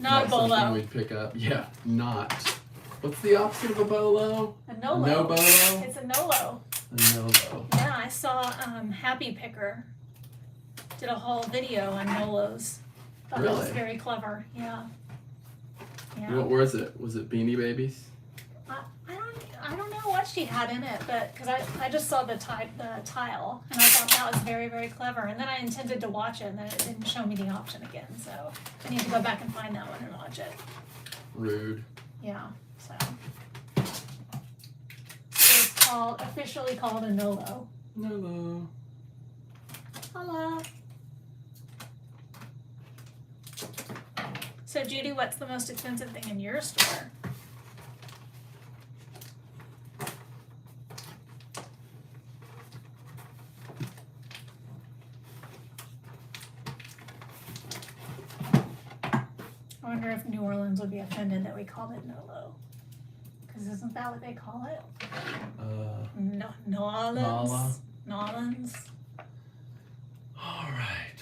Something bolo. we'd pick up. Yeah, not. What's the opposite of a bolo? A Nolo. No bolo? It's a Nolo. A Nolo. Yeah, I saw Happy Picker did a whole video on Nolos. Thought that was Really? very clever. Yeah. Yeah. What was it? Was it Beanie Babies? I don't know what she had in it, but because I just saw the tile, and I thought that was very, very clever. And then I intended to watch it, and then it didn't show me the option again. So I need to go back and find that one and watch it. Rude. Yeah. So it's officially called a Nolo. Nolo. Hello. So Judy, what's the most expensive thing in your store? I wonder if New Orleans would be offended that we called it Nolo. Because isn't that what they call it? Nala. Nolans. All right.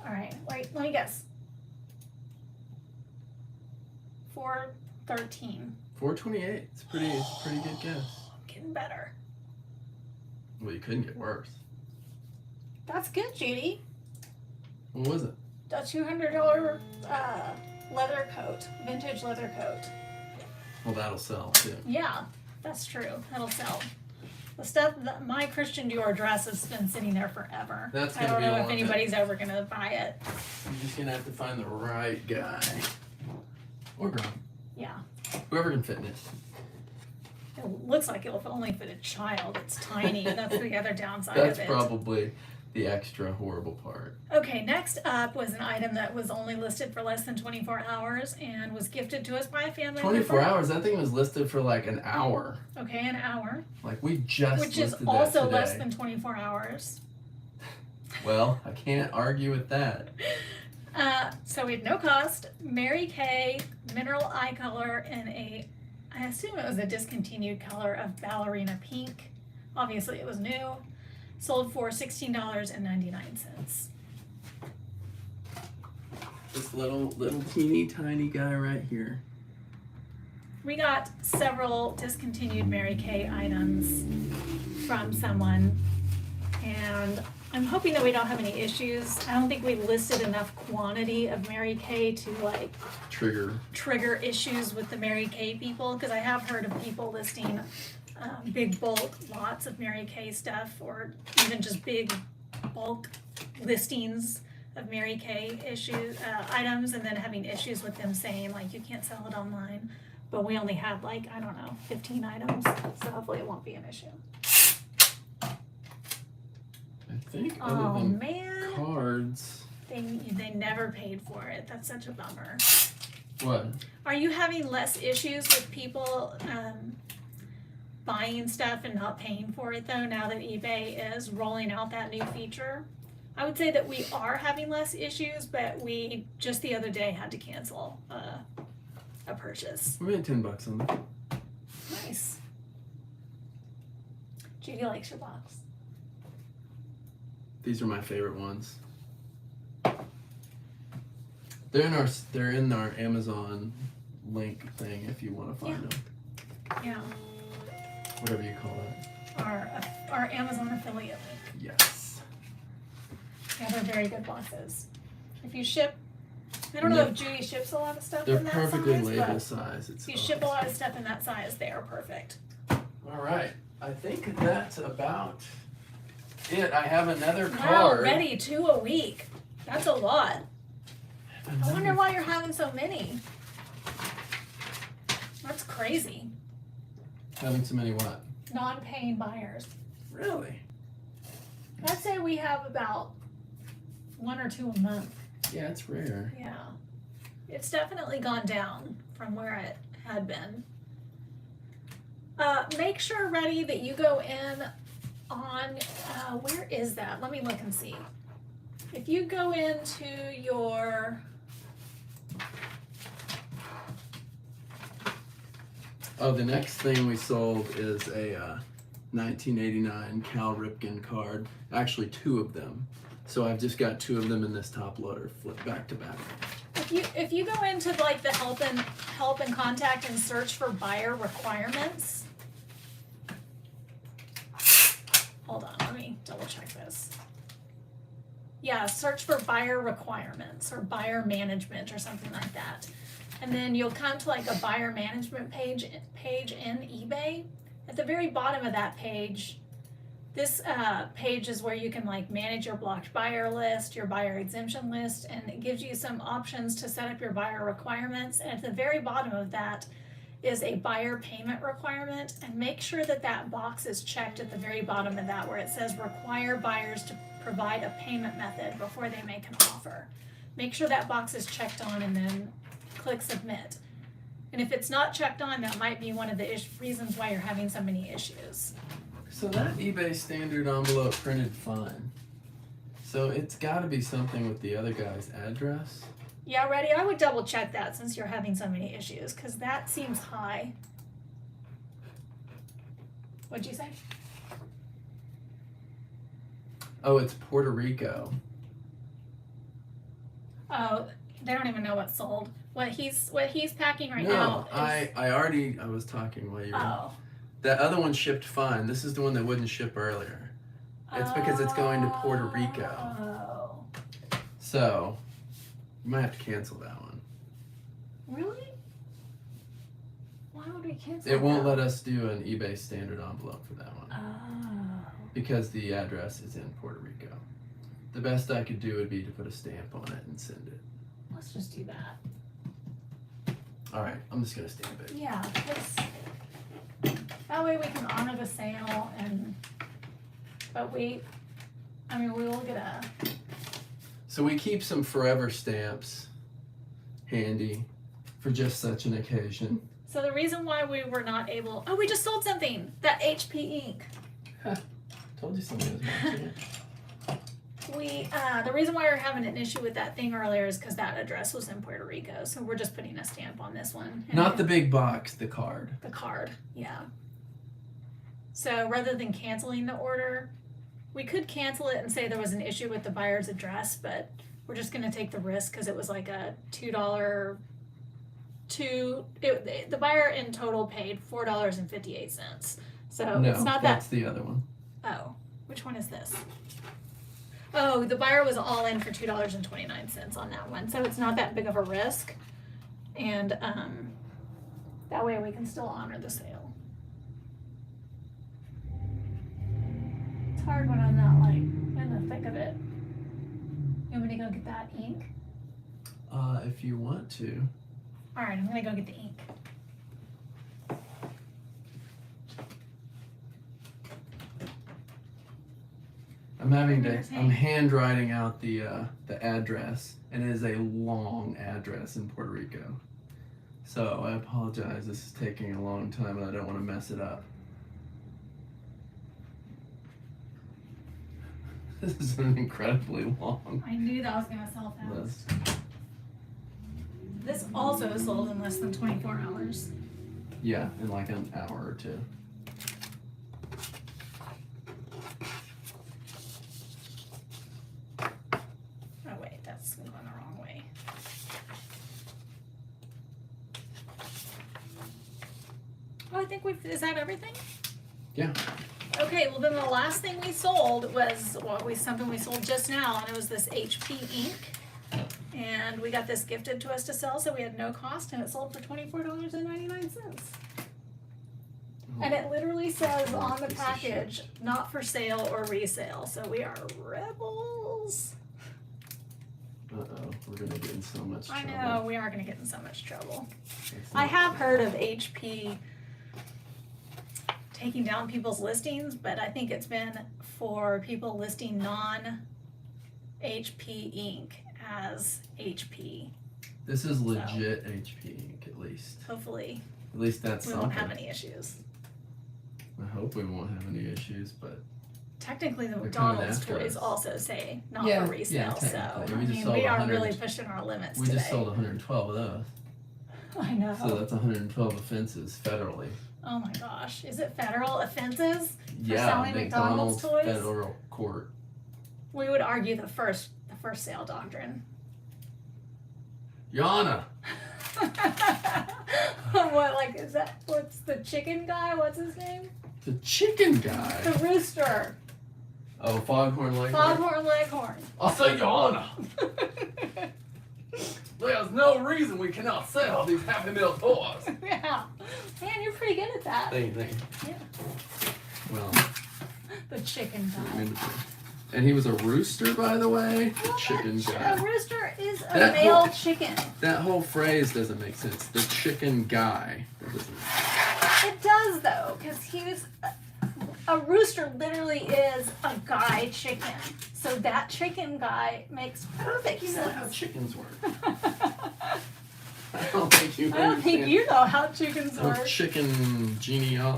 All right, wait, let me guess. 413. 428. It's pretty good guess. Getting better. Well, you couldn't get worse. That's good, Judy. What was it? A $200 leather coat, vintage leather coat. Well, that'll sell too. Yeah, that's true. That'll sell. The stuff that my Christian Dior dress has been sitting there forever. That's I gonna don't be know a if lot anybody's ever gonna buy it. You're just gonna have to find the right guy. Or girl. Yeah. Whoever can fit in it. It looks like it'll only fit a child. It's tiny. That's the other downside That's of it. probably the extra horrible part. Okay, next up was an item that was only listed for less than 24 hours and was gifted to us by a family 24 member. hours? That thing was listed for like an hour. Okay, an hour. Like we just Which is listed also that today. less than 24 hours. Well, I can't argue with that. So we had no cost. Mary Kay mineral eye color in I assume it was a discontinued color of ballerina pink. Obviously it was new. Sold for $16.99. This little teeny tiny guy right here. We got several discontinued Mary Kay items from someone, and I'm hoping that we don't have any issues. I don't think we listed enough quantity of Mary Kay to like trigger issues with the Mary Kay people, because I have heard of people listing big bulk lots of Mary Kay stuff, or even just big bulk listings of Mary Kay items, and then having issues with them saying like you can't sell it online. But we only had like, I don't know, 15 items, so hopefully it won't be an issue. I think other Oh than man, cards. they never paid for it. That's such a bummer. What? Are you having less issues with people buying stuff and not paying for it though, now that eBay is rolling out that new feature? I would say that we are having less issues, but we just the other day had to cancel a purchase. We made $10 on it. Nice. Judy likes your box. These are my favorite ones. They're in our Amazon link thing if you want to find them. Yeah. Whatever you call that. Our Amazon affiliate link. Yes. Yeah, they're very good boxes. If you ship, I don't know if Judy ships a lot of stuff They're in that perfectly size, label but size. It's if you ship a lot of stuff in that size, they are perfect. All right. I think that's about it. I have another Wow, card. already 2 a week. That's a lot. I wonder why you're having so many. That's crazy. Having so many what? Non-paying buyers. Really? I'd say we have about 1 or 2 a month. Yeah, it's rare. Yeah. It's definitely gone down from where it had been. Make sure, Reddy, that you go in on, where is that? Let me look and see. If you go into your, Oh, the next thing we sold is a 1989 Cal Ripken card. Actually, 2 of them. So I've just got 2 of them in this top loader, flip back to back. if you go into like the help and contact and search for buyer requirements. Hold on, let me double check this. Yeah, search for buyer requirements or buyer management or something like that. And then you'll come to like a buyer management page in eBay. At the very bottom of that page, this page is where you can like manage your blocked buyer list, your buyer exemption list, and it gives you some options to set up your buyer requirements. And at the very bottom of that is a buyer payment requirement, and make sure that that box is checked at the very bottom of that where it says require buyers to provide a payment method before they make an offer. Make sure that box is checked on and then click submit. And if it's not checked on, that might be one of the reasons why you're having so many issues. So that eBay standard envelope printed fine. So it's got to be something with the other guy's address. Yeah, ready? I would double check that since you're having so many issues, because that seems high. What'd you say? Oh, it's Puerto Rico. Oh, they don't even know what's sold. What he's packing right No, now is, I was talking while you were. oh. That other one shipped fine. This is the one that wouldn't ship earlier. It's because it's going to Puerto Rico. Oh. So, you might have to cancel that one. Really? Why would we cancel It won't that? let us do an eBay standard envelope for that one. Oh. Because the address is in Puerto Rico. The best I could do would be to put a stamp on it and send it. Let's just do that. Alright, I'm just gonna stamp it. Yeah, that way we can honor the sale but we will get a, So we keep some forever stamps handy for just such an occasion. so the reason why we were not able, we just sold something, that HP ink. Told you somebody was watching it. The reason why we were having an issue with that thing earlier is because that address was in Puerto Rico, so we're just putting a stamp on this one. Not the big box, the card. The card, yeah. So rather than canceling the order, we could cancel it and say there was an issue with the buyer's address, but we're just gonna take the risk because it was like a $2. The buyer in total paid $4.58. So No, it's not that's the other one. Oh, which one is this? Oh, the buyer was all in for $2.29 on that one, so it's not that big of a risk, and that way we can still honor the sale. It's hard when I'm not like in the thick of it. You want me to go get that ink? If you want to. All right, I'm gonna go get the ink. I'm handwriting out the address, and it is a long address in Puerto Rico. So I apologize, this is taking a long time and I don't want to mess it up. This is an incredibly long I knew that was gonna sell fast. list. This also sold in less than 24 hours. Yeah, in like an hour or two. Oh wait, that's going the wrong way. Oh, I think is that everything? Yeah. Okay, well then the last thing we sold was, something we sold just now, and it was this HP ink. And we got this gifted to us to sell, so we had no cost, and it sold for $24.99. And it literally says on the package, not for sale or resale, so we are rebels. Uh-oh, we're gonna get in so much trouble. I know, we are gonna get in so much trouble. That's I not have fair. heard of HP taking down people's listings, but I think it's been for people listing non-HP ink as HP. This is legit HP ink, at least. Hopefully, At least that's we something. won't have any issues. I hope we won't have any issues, but Technically, the They're coming McDonald's after toys us. also say not Yeah, for resale, yeah, so technically. I We just mean, sold we are 100 really pushing our limits we today. just sold 112 of those. I know. So that's 112 offenses federally. Oh my gosh, is it federal offenses? Yeah, selling McDonald's toys? federal court. We would argue the first sale doctrine. Yana! What, like, is that, what's the chicken guy? What's his name? The chicken guy. The rooster. Oh, Foghorn Leghorn. Foghorn Leghorn. I'll say Yana. There's no reason we cannot sell these Happy Meal toys. Yeah. Man, you're pretty good at that. Thank you. Yeah. Well, The chicken guy. and he was a rooster, by the way. The Well, chicken A guy. rooster is a That male whole- chicken. That whole phrase doesn't make sense. The chicken guy. That doesn't. It does though, because a rooster literally is a guy chicken. So that chicken guy makes perfect You know how sense. chickens work. I don't think you I don't think understand. you know how chickens Or work. chicken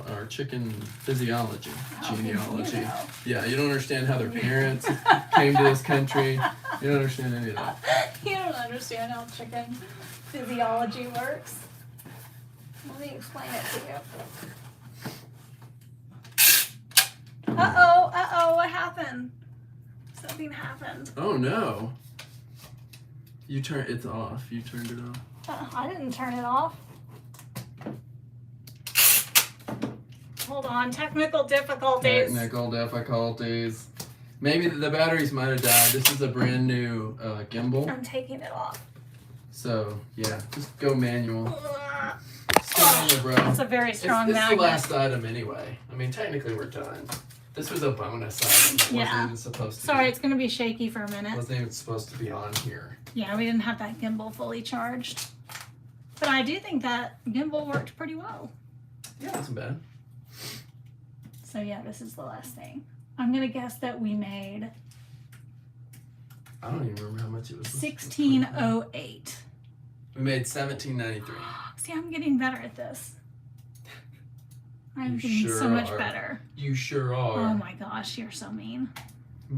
or chicken physiology. I don't think you Genealogy. know. Yeah, you don't understand how their parents came to this country. You don't understand any of that. You don't don't understand how chicken physiology works. Let me explain it to you. Uh-oh, what happened? Something happened. Oh no. It's off. You turned it off. I didn't turn it off. Hold on, technical difficulties. Technical difficulties. Maybe the batteries might have died. This is a brand new gimbal. I'm taking it off. So, yeah, just go manual. Just go manual, bro. It's a very strong It's magnet. the last item anyway. I mean, technically we're done. This was a bonus item. It wasn't even supposed to Sorry, be. it's going to be shaky for a minute. Wasn't even supposed to be on here. Yeah, we didn't have that gimbal fully charged. But I do think that gimbal worked pretty well. Yeah, it wasn't bad. So yeah, this is the last thing. I'm going to guess that we made I don't even remember how much it was. $16.08. We made $17.93. See, I'm getting better at this. I'm You getting sure so much are. better. You sure are. Oh my gosh, you're so mean.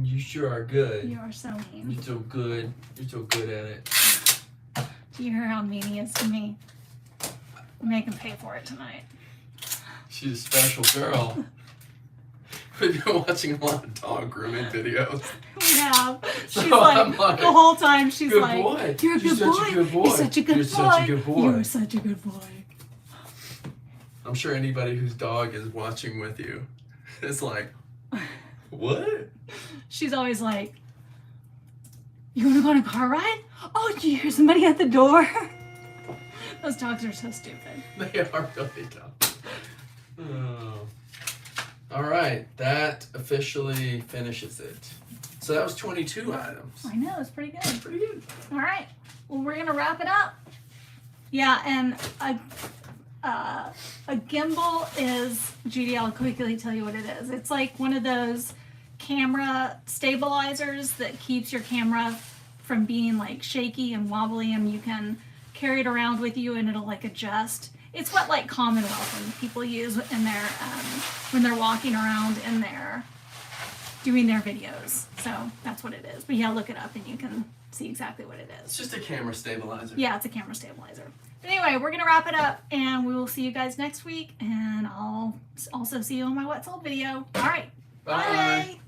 You sure are good. You are so mean. You're so good. You're so good at it. Do you hear how mean he is to me? Make him pay for it tonight. She's a special girl. We've been watching a lot of dog grooming videos. We have. So She's like, I'm like, the whole time she's good like, boy. you're a good boy. You're such a good You're boy. such a good boy. You're such a good boy. I'm sure anybody whose dog is watching with you is like, what? She's always like, you want to go on a car ride? Oh, do you hear somebody at the door? Those dogs are so stupid. They are really dumb. Oh. All right, that officially finishes it. So that was 22 items. I know, it's pretty good. Pretty good. All right, well, we're going to wrap it up. Yeah, and a gimbal is, Judy, I'll quickly tell you what it is. It's like one of those camera stabilizers that keeps your camera from being like shaky and wobbly, and you can carry it around with you and it'll like adjust. It's what like Commonwealth and people use in their when they're walking around in there doing their videos. So that's what it is. But yeah, look it up and you can see exactly what it It's is. just a camera stabilizer. Yeah, it's a camera stabilizer. But anyway, we're gonna wrap it up and we will see you guys next week, and I'll also see you on my What's Old video. All right. Bye. Bye.